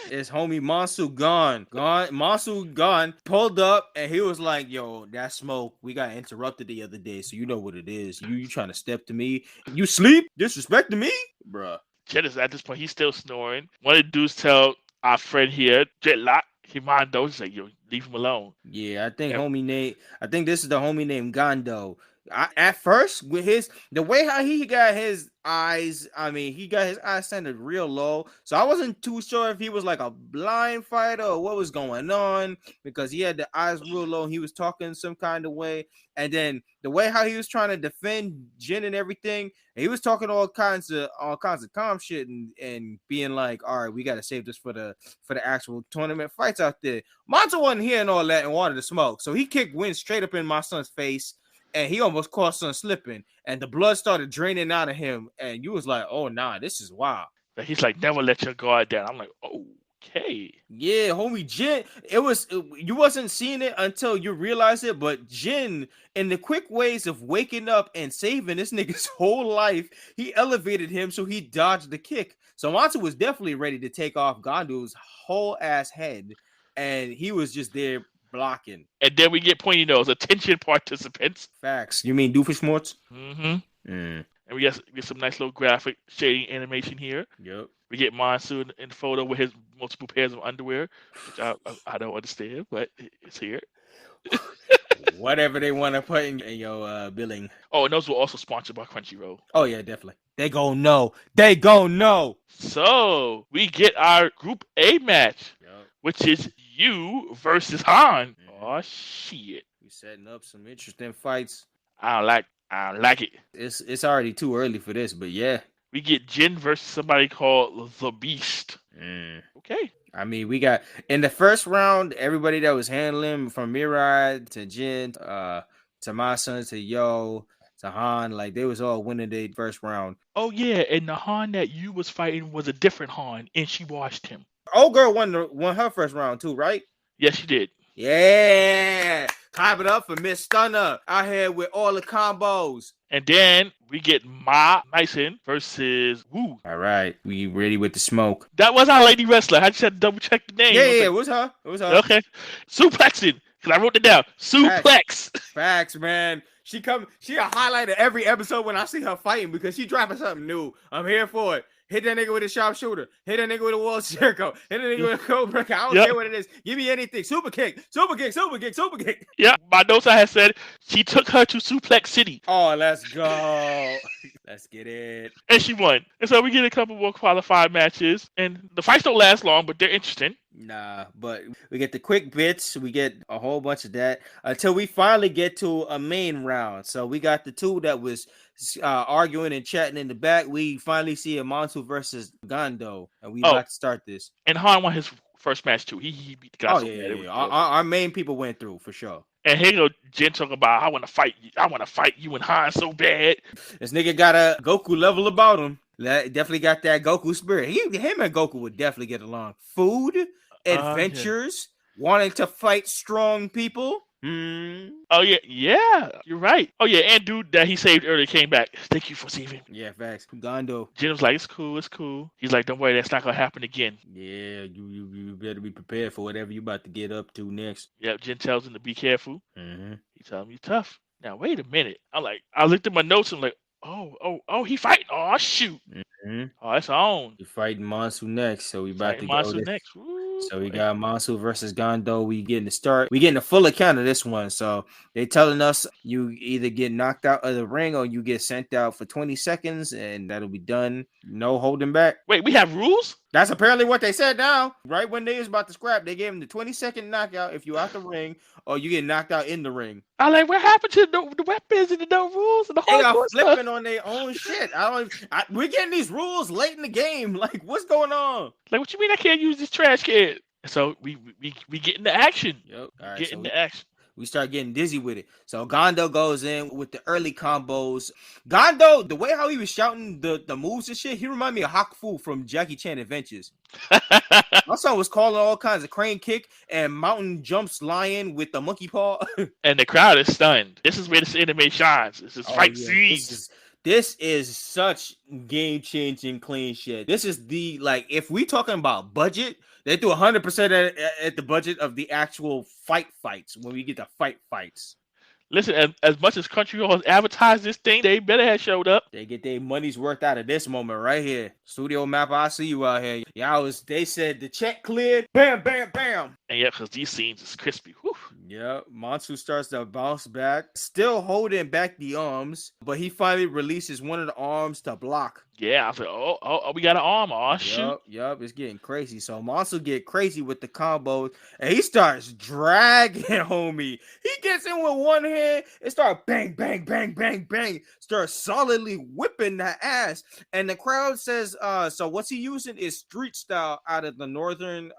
It's homie Monsu gone. Monsu gone. Pulled up and he was like, yo, that smoke, we got interrupted the other day. So you know what it is. You trying to step to me? You sleep? Disrespecting me? Bruh. Jin is at this point, he's still snoring. One of the dudes tell our friend here, Dreadlock, Himando, he's like, yo, leave him alone. Yeah, I think this is the homie named Gondo. At first, with the way how he got his eyes, I mean, he got his eyes centered real low. So I wasn't too sure if he was like a blind fighter or what was going on, because he had the eyes real low. And he was talking some kind of way. And then the way how he was trying to defend Jin and everything, he was talking all kinds of calm shit and being like, all right, we got to save this for the actual tournament fights out there. Monta wasn't hearing all that and wanted to smoke. So he kicked wind straight up in my son's face. And he almost caught son slipping, and the blood started draining out of him. And you was like, "Oh nah, this is wild." He's like, "Never let your guard down." I'm like, "Okay." Yeah, homie Jin. You wasn't seeing it until you realized it, but Jin, in the quick ways of waking up and saving this nigga's whole life, he elevated him so he dodged the kick. So Monta was definitely ready to take off Gondo's whole ass head, and he was just there blocking. And then we get pointy nose. Attention, participants. Facts. You mean Doofenshmirtz? Mm-hmm. And we get some nice little graphic shading animation here. Yep. We get Monsoon in the photo with his multiple pairs of underwear, which I don't understand, but it's here. Whatever they want to put in your billing. Oh, and those were also sponsored by Crunchyroll. Oh yeah, definitely. They gon' know. They gon' know. So we get our Group A match, which is you versus Han. Oh shit! We setting up some interesting fights. I don't like it. It's already too early for this, but yeah. We get Jin versus somebody called the Beast. Okay. I mean, we got in the first round, everybody that was handling from Mirai to Jin, to Masa to Yo to Han, like they was all winning the first round. Oh yeah, and the Han that you was fighting was a different Han, and she washed him. Old girl won her first round too, right? Yes, she did. Yeah, clap it up for Miss Stunner out here with all the combos. And then we get Ma Nyson versus Wu. All right, we ready with the smoke. That was our lady wrestler. I just had to double check the name. Yeah, it was her. It was her. Okay, suplexing. Cause I wrote it down. Suplex. Facts, man. She a highlight of every episode when I see her fighting because she dropping something new. I'm here for it. Hit that nigga with a sharpshooter. Hit that nigga with a wall Jericho. Hit that nigga with a cobra. I don't care what it is. Give me anything. Super kick. Super kick. Super kick. Super kick. Yeah, my notes I had said she took her to Suplex City. Oh, let's go. Let's get it. And she won. And so we get a couple more qualified matches. And the fights don't last long, but they're interesting. Nah, but we get the quick bits. We get a whole bunch of that until we finally get to a main round. So we got the two that was arguing and chatting in the back. We finally see Amantu versus Gondo, and we about to start this. And Han won his first match too. He beat the guy. Oh yeah. Our main people went through for sure. And here go Jin talking about I want to fight you and Han so bad. This nigga got a Goku level about him. Definitely got that Goku spirit. Him and Goku would definitely get along. Food, adventures, wanting to fight strong people. Oh yeah, you're right. Oh yeah, and dude that he saved earlier came back. Thank you for saving. Yeah, facts. Gondo. Jin was like, it's cool. He's like, don't worry, that's not gonna happen again. Yeah, you better be prepared for whatever you about to get up to next. Yep, Jin tells him to be careful. He tells him he's tough. Now wait a minute. I looked at my notes and I'm like, oh, he fighting. Oh shoot. Oh, it's on. He fighting Monsu next, so we about to go Monsu next. Woo. So we got Monsu versus Gondo. We getting the start. We getting a full account of this one. So they telling us you either get knocked out of the ring or you get sent out for 20 seconds, and that'll be done. No holding back. Wait, we have rules? That's apparently what they said now. Right when they was about to scrap, they gave him the 20-second knockout if you out the ring or you get knocked out in the ring. I like, what happened to the weapons and the no rules and the They are hardcore flipping stuff? on their own shit. We're getting these rules late in the game. Like, what's going on? Like, what you mean I can't use this trash can? So we get into action. Yep. All right, Get into action. We start getting dizzy with it. So Gondo goes in with the early combos. Gondo, the way how he was shouting the moves and shit, he reminded me of Hakufu from Jackie Chan Adventures. My son was calling all kinds of crane kick and mountain jumps lion with the monkey paw. And the crowd is stunned. This is where this anime shines. This is fight scenes. This is such game-changing clean shit. This is if we talking about budget, they threw 100% at the budget of the actual fights when we get to fights. Listen, as much as Crunchyroll has advertised this thing, they better have showed up. They get their money's worth out of this moment right here. Studio Map, I see you out here. They said the check cleared. Bam, bam, bam. And yeah, because these scenes is crispy. Whew. Yeah, Mansu starts to bounce back, still holding back the arms, but he finally releases one of the arms to block. Yeah, I was like, oh, we got an arm. Oh, shoot. Yup, it's getting crazy. So Mansu get crazy with the combos, and he starts dragging homie. He gets in with one hand and start bang, bang, bang, bang, bang, start solidly whipping the ass. And the crowd says, so what's he using is street style out of the northern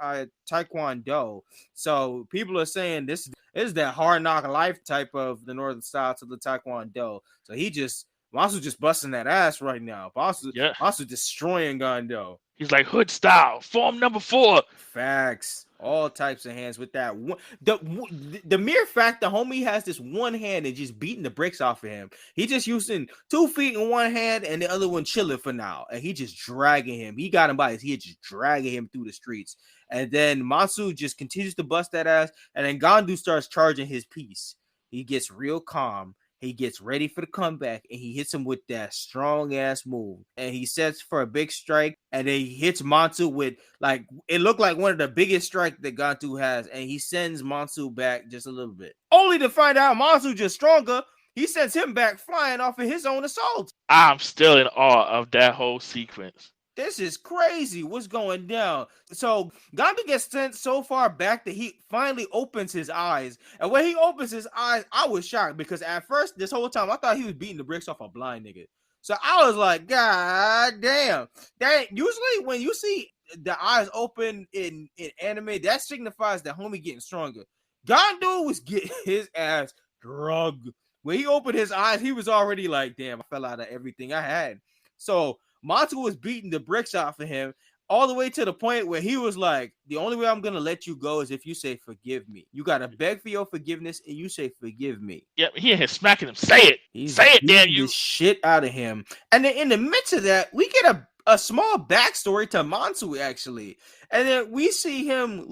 Taekwondo. So people are saying this is that hard knock life type of the northern style to the Taekwondo. So Mansu just busting that ass right now. Mansu destroying Gondo. He's like hood style, form number 4. Facts. All types of hands with that one. The mere fact the homie has this one hand and just beating the bricks off of him. He just using 2 feet in one hand and the other one chilling for now. And he just dragging him. He got him by his head, just dragging him through the streets. And then Mansu just continues to bust that ass. And then Gondo starts charging his piece. He gets real calm. He gets ready for the comeback, and he hits him with that strong-ass move. And he sets for a big strike, and then he hits Mansu with, it looked like one of the biggest strikes that Gondo has, and he sends Mansu back just a little bit. Only to find out Mansu just stronger. He sends him back flying off of his own assault. I'm still in awe of that whole sequence. This is crazy. What's going down? So Gondo gets sent so far back that he finally opens his eyes. And when he opens his eyes, I was shocked because at first, this whole time, I thought he was beating the bricks off a blind nigga. So I was like, God damn. Usually when you see the eyes open in anime, that signifies that homie getting stronger. Gondo was getting his ass drugged. When he opened his eyes, he was already like, damn, I fell out of everything I had. So Mansu was beating the bricks off of him all the way to the point where he was like, the only way I'm going to let you go is if you say, forgive me. You got to beg for your forgiveness and you say, forgive me. Yep, he ain't smacking him. Say it. Say it, damn you. The shit out of him. And then in the midst of that, we get a small backstory to Mansu, actually. And then we see him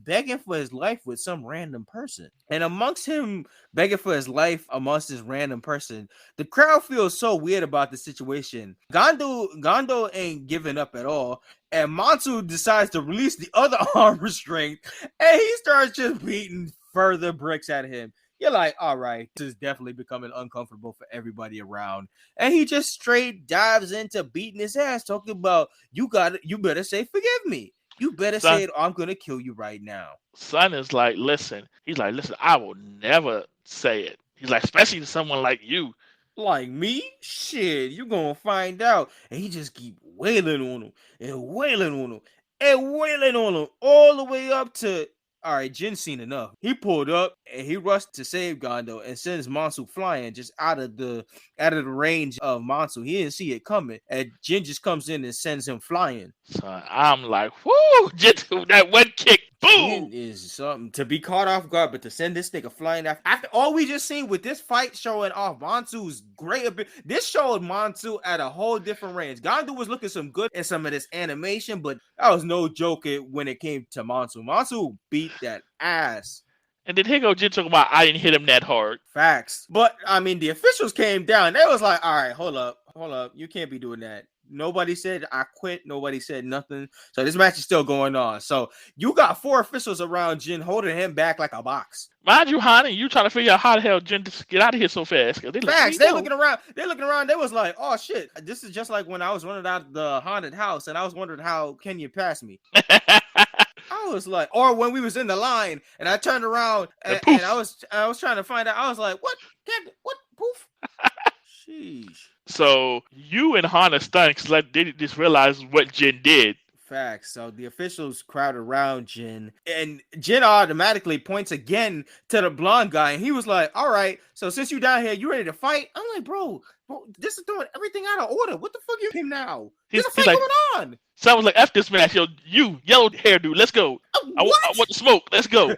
begging for his life with some random person. And amongst him begging for his life amongst this random person, the crowd feels so weird about the situation. Gondo ain't giving up at all. And Mansu decides to release the other arm restraint. And he starts just beating further bricks at him. You're like, all right, this is definitely becoming uncomfortable for everybody around. And he just straight dives into beating his ass, talking about, you better say, forgive me. You better say it, or I'm going to kill you right now. Son is like, listen. He's like, listen, I will never say it. He's like, especially to someone like you. Like me? Shit, you going to find out. And he just keep wailing on him and wailing on him and wailing on him all the way up to, all right, Jin's seen enough. He pulled up and he rushed to save Gondo and sends Mansu flying just out of the range of Mansu. He didn't see it coming. And Jin just comes in and sends him flying. So I'm like, whoo, that one kick, boom. Jin is something to be caught off guard, but to send this nigga flying after all we just seen with this fight showing off Mansu's great ability. This showed Mansu at a whole different range. Gondo was looking some good in some of this animation, but that was no joke when it came to Mansu. Mansu beat that ass. And then here go Jin talking about, I didn't hit him that hard. Facts. But, I mean, the officials came down. They was like, all right, hold up. You can't be doing that. Nobody said I quit. Nobody said nothing. So this match is still going on. So you got 4 officials around Jin holding him back like a box. Mind you, Honey, you trying to figure out how the hell Jin just get out of here so fast. Facts. They looking around. They was like, oh shit. This is just like when I was running out of the haunted house and I was wondering how can you pass me. I was like, or when we was in the line and I turned around and I was trying to find out. I was like, what? What? Poof. Sheesh. So you and Hana stunned because they just realized what Jin did. Facts. So the officials crowd around Jin, and Jin automatically points again to the blonde guy, and he was like, "All right, so since you down here, you ready to fight?" I'm like, "Bro, this is throwing everything out of order. What the fuck you him now? There's a fight going on." So I was like, "F this match, yo, you yellow hair dude, let's go. I want the smoke. Let's go."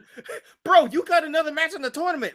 Bro, you got another match in the tournament,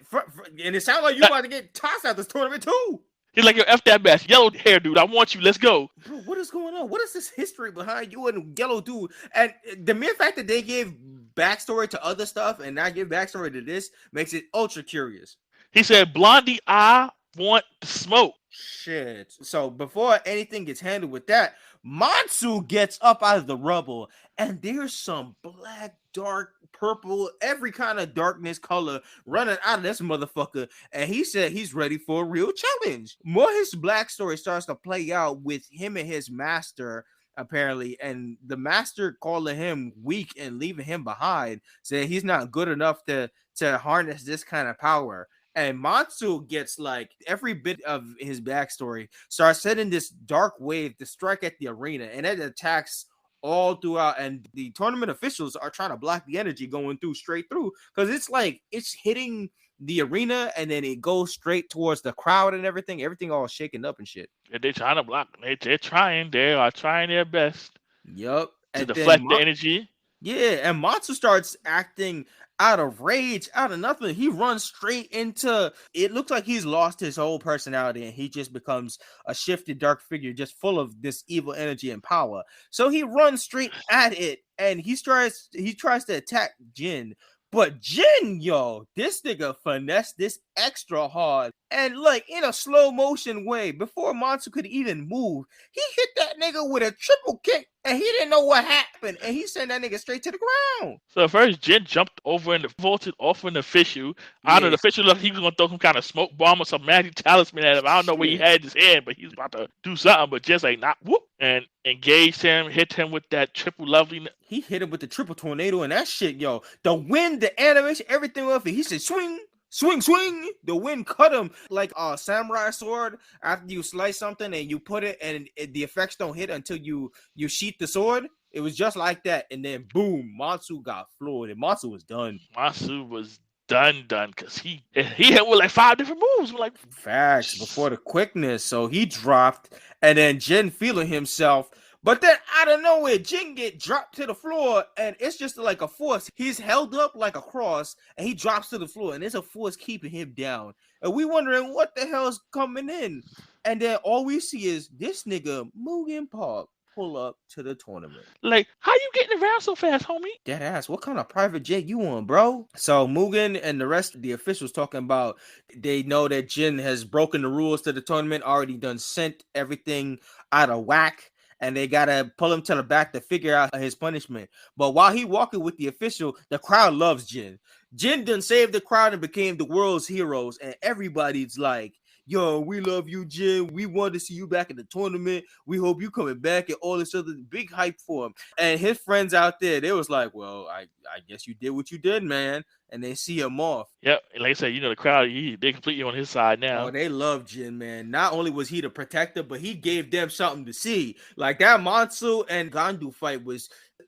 and it sounds like you about to get tossed out this tournament too. He's like, yo, F that match. Yellow hair dude, I want you. Let's go. Bro, what is going on? What is this history behind you and yellow dude? And the mere fact that they gave backstory to other stuff and not give backstory to this makes it ultra curious. He said, Blondie, I want the smoke. Shit. So before anything gets handled with that, Matsu gets up out of the rubble and there's some black, dark, purple, every kind of darkness color running out of this motherfucker. And he said he's ready for a real challenge. More his black story starts to play out with him and his master, apparently, and the master calling him weak and leaving him behind, saying he's not good enough to harness this kind of power. And Matsu gets like every bit of his backstory, starts sending this dark wave to strike at the arena, and it attacks all throughout. And the tournament officials are trying to block the energy going through straight through because it's like it's hitting the arena and then it goes straight towards the crowd and everything all shaking up and shit. They're trying to block. They're trying. They are trying their best. Yep. To deflect the energy. Yeah, and Matsu starts acting out of rage, out of nothing. He runs straight into it. Looks like he's lost his whole personality and he just becomes a shifted dark figure just full of this evil energy and power. So he runs straight at it and he tries to attack Jin. But Jin, yo, this nigga finessed this extra hard and like in a slow motion way before Matsu could even move. He hit that nigga with a triple kick and he didn't know what happened and he sent that nigga straight to the ground. So first Jin jumped over and vaulted off an official. I don't know, the official looked like he was going to throw some kind of smoke bomb or some magic talisman at him. I don't know where he had his hand, but he was about to do something, but just like not whoop and engaged him, hit him with that triple lovely. He hit him with the triple tornado and that shit, yo. The wind, the animation, everything of it. He said swing. Swing, swing! The wind cut him like a samurai sword. After you slice something and you put it and the effects don't hit until you sheath the sword. It was just like that. And then boom, Matsu got floored and Matsu was done. Matsu was done because he hit with like 5 different moves. Like facts before the quickness. So he dropped and then Jin feeling himself. But then out of nowhere, Jin get dropped to the floor, and it's just like a force. He's held up like a cross, and he drops to the floor, and there's a force keeping him down. And we wondering what the hell's coming in. And then all we see is this nigga, Mugen Park, pull up to the tournament. Like, how you getting around so fast, homie? Dead ass, what kind of private jet you on, bro? So Mugen and the rest of the officials talking about they know that Jin has broken the rules to the tournament, already done sent everything out of whack. And they gotta pull him to the back to figure out his punishment. But while he walking with the official, the crowd loves Jin. Jin done saved the crowd and became the world's heroes. And everybody's like, yo, we love you, Jin. We want to see you back in the tournament. We hope you coming back and all this other big hype for him. And his friends out there, they was like, well, I guess you did what you did, man. And they see him off. Yep. And like I said, the crowd, they completely on his side now. Oh, they love Jin, man. Not only was he the protector, but he gave them something to see. Like that Matsu and Gandu fight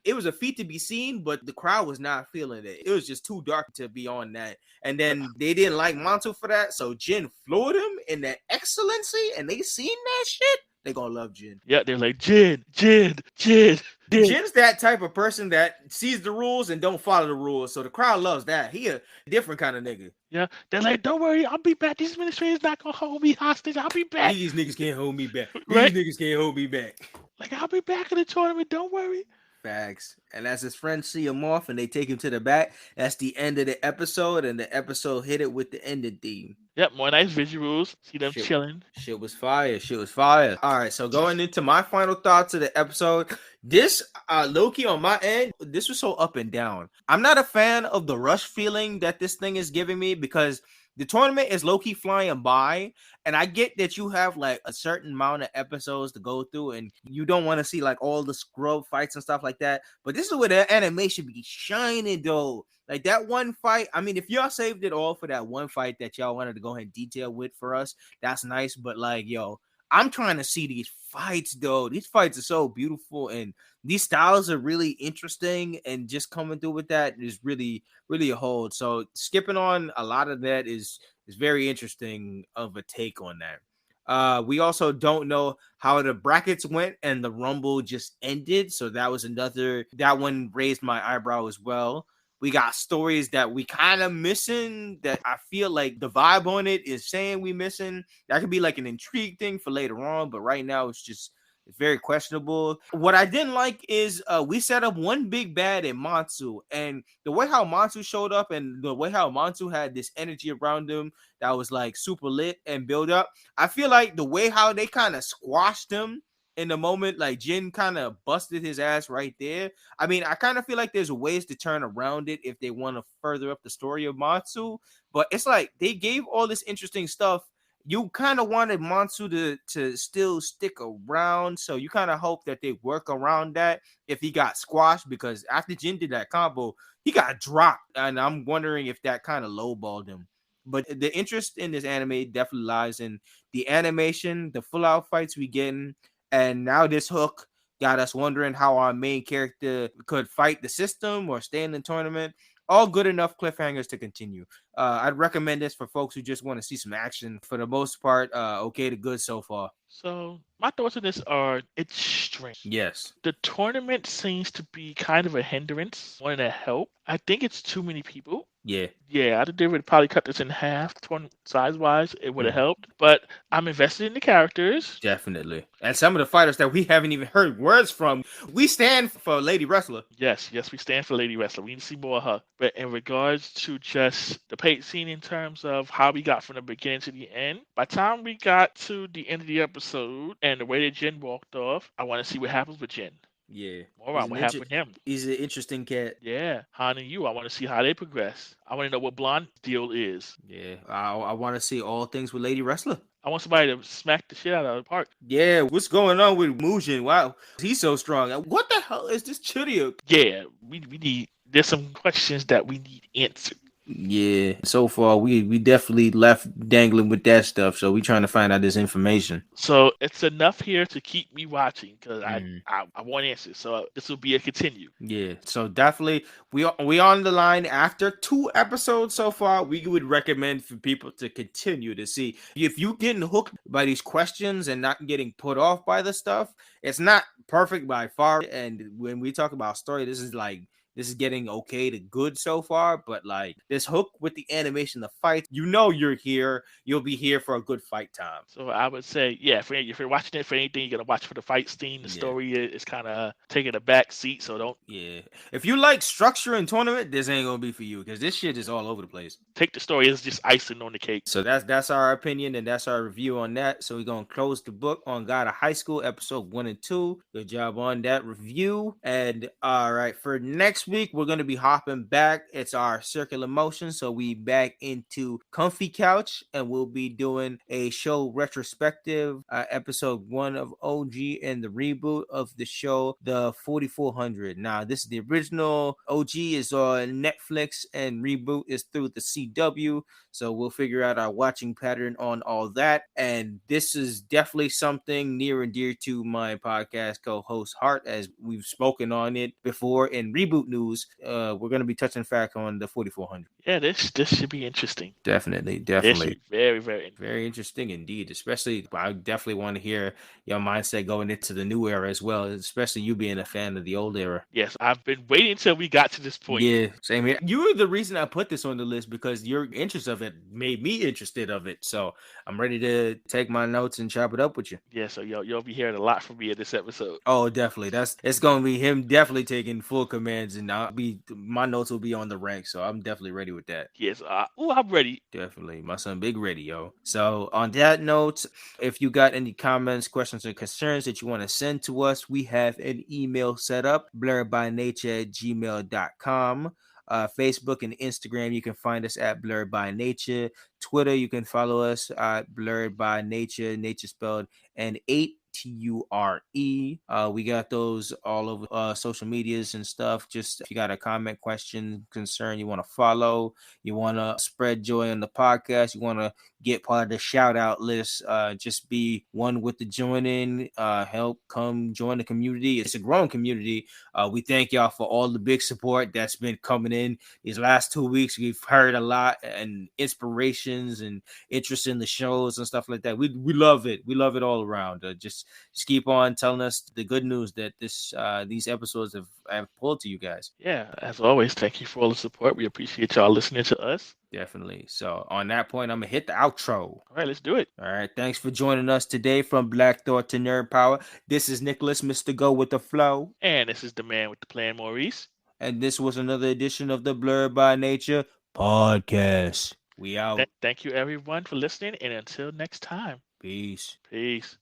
it was a feat to be seen, but the crowd was not feeling it. It was just too dark to be on that. And then they didn't like Matsu for that. So Jin floored him in that excellency, and they seen that shit. They gonna love Jin. Yeah, they're like, Jin. Jin's that type of person that sees the rules and don't follow the rules. So the crowd loves that. He a different kind of nigga. Yeah, they're like, don't worry, I'll be back. These administrators not gonna hold me hostage. I'll be back. These niggas can't hold me back. Right? These niggas can't hold me back. Like, I'll be back in the tournament. Don't worry. Facts. And as his friends see him off and they take him to the back, that's the end of the episode, and the episode hit it with the ending theme. Yep, more nice visuals. See them chilling. Shit was fire. Shit was fire. All right, so going into my final thoughts of the episode, this Loki on my end, this was so up and down. I'm not a fan of the rush feeling that this thing is giving me because the tournament is low-key flying by, and I get that you have like a certain amount of episodes to go through, and you don't want to see like all the scrub fights and stuff like that. But this is where the animation be shining, though. Like that one fight. I mean, if y'all saved it all for that one fight that y'all wanted to go ahead and detail with for us, that's nice. But like, yo, I'm trying to see these fights, though. These fights are so beautiful, and these styles are really interesting, and just coming through with that is really a hold. So skipping on a lot of that is very interesting of a take on that. We also don't know how the brackets went, and the Rumble just ended. So that one raised my eyebrow as well. We got stories that we kind of missing that I feel like the vibe on it is saying we missing. That could be like an intrigue thing for later on, but right now it's very questionable. What I didn't like is we set up one big bad in Mansu, and the way how Mansu showed up and the way how Mansu had this energy around him that was like super lit and build up. I feel like the way how they kind of squashed him in the moment, like Jin kind of busted his ass right there. I mean, I kind of feel like there's ways to turn around it if they want to further up the story of Mansu, but it's like they gave all this interesting stuff. You kind of wanted Mansu to still stick around, so you kind of hope that they work around that if he got squashed, because after Jin did that combo, he got dropped, and I'm wondering if that kind of lowballed him. But the interest in this anime definitely lies in the animation, the full-out fights we getting, and now this hook got us wondering how our main character could fight the system or stay in the tournament. All good enough cliffhangers to continue. I'd recommend this for folks who just want to see some action. For the most part, okay to good so far. So my thoughts on this are it's strange. Yes. The tournament seems to be kind of a hindrance more than a help. I think it's too many people. Yeah, I think they would probably cut this in half, size-wise. It would have helped. But I'm invested in the characters. Definitely. And some of the fighters that we haven't even heard words from. We stand for Lady Wrestler. Yes, we stand for Lady Wrestler. We need to see more of her. But in regards to just the paint scene in terms of how we got from the beginning to the end, by the time we got to the end of the episode and the way that Jin walked off, I want to see what happens with Jin. Yeah. More on what happened with him. He's an interesting cat. Yeah. Han and you, I want to see how they progress. I want to know what Blonde's deal is. Yeah. I want to see all things with Lady Wrestler. I want somebody to smack the shit out of the park. Yeah, what's going on with Mujin? Wow, he's so strong. What the hell is this Churyu? Yeah, we need, there's some questions that we need answered. Yeah, so far we definitely left dangling with that stuff, so we trying to find out this information. So it's enough here to keep me watching because I want answers. So this will be a continue. Yeah, so definitely we on the line after 2 episodes so far. We would recommend for people to continue to see if you getting hooked by these questions and not getting put off by the stuff. It's not perfect by far, and when we talk about story, this is getting okay to good so far, but like this hook with the animation, the fight, you're here. You'll be here for a good fight time. So I would say, yeah, if you're watching it for anything, you're gonna watch for the fight scene. The story is kind of taking a back seat, so don't. Yeah, if you like structure and tournament, this ain't gonna be for you because this shit is all over the place. Take the story as just icing on the cake. So that's our opinion and that's our review on that. So we're gonna close the book on God of High School episode 1 and 2. Good job on that review. And all right, for next week we're going to be hopping back. It's our circular motion, so we back into Comfy Couch and we'll be doing a show retrospective, episode 1 of OG and the reboot of the show, the 4400. Now this is the original. OG is on Netflix and reboot is through the CW, so we'll figure out our watching pattern on all that. And this is definitely something near and dear to my podcast co-host Hart, as we've spoken on it before in reboot news news. We're gonna be touching back on the 4400. Yeah, this should be interesting. Definitely, This should definitely. be very, very interesting. Very interesting indeed. Especially, I definitely want to hear your mindset going into the new era as well. Especially you being a fan of the old era. Yes, I've been waiting until we got to this point. Yeah, same here. You were the reason I put this on the list because your interest of it made me interested of it. So I'm ready to take my notes and chop it up with you. Yeah, so you'll be hearing a lot from me in this episode. Oh, definitely. It's gonna be him definitely taking full commands, and my notes will be on the rank. So I'm definitely ready with that. Yes, I'm ready. Definitely, my son, big ready, yo. So on that note, if you got any comments, questions, or concerns that you want to send to us, we have an email set up, blerdbynature@gmail.com. Facebook and Instagram, you can find us at Blerd By Nature. Twitter, you can follow us at Blerd By Nature, nature spelled N8TURE. We got those all over social medias and stuff. Just if you got a comment, question, concern, you want to follow, you want to spread joy on the podcast, you want to get part of the shout out list, just be one with the joining, help come join the community. It's a growing community. We thank y'all for all the big support that's been coming in these last 2 weeks. We've heard a lot and inspirations and interest in the shows and stuff like that. We love it. We love it all around. Just keep on telling us the good news that these episodes have pulled to you guys. Yeah, as always, thank you for all the support. We appreciate y'all listening to us. Definitely. So on that point, I'm gonna hit the outro. All right, let's do it. All right. Thanks for joining us today from Black Thought to Nerd Power. This is Nicholas, Mr. Go with the Flow. And this is the man with the plan, Maurice. And this was another edition of the Blerd By Nature Podcast. We out. Thank you, everyone, for listening. And until next time. Peace. Peace.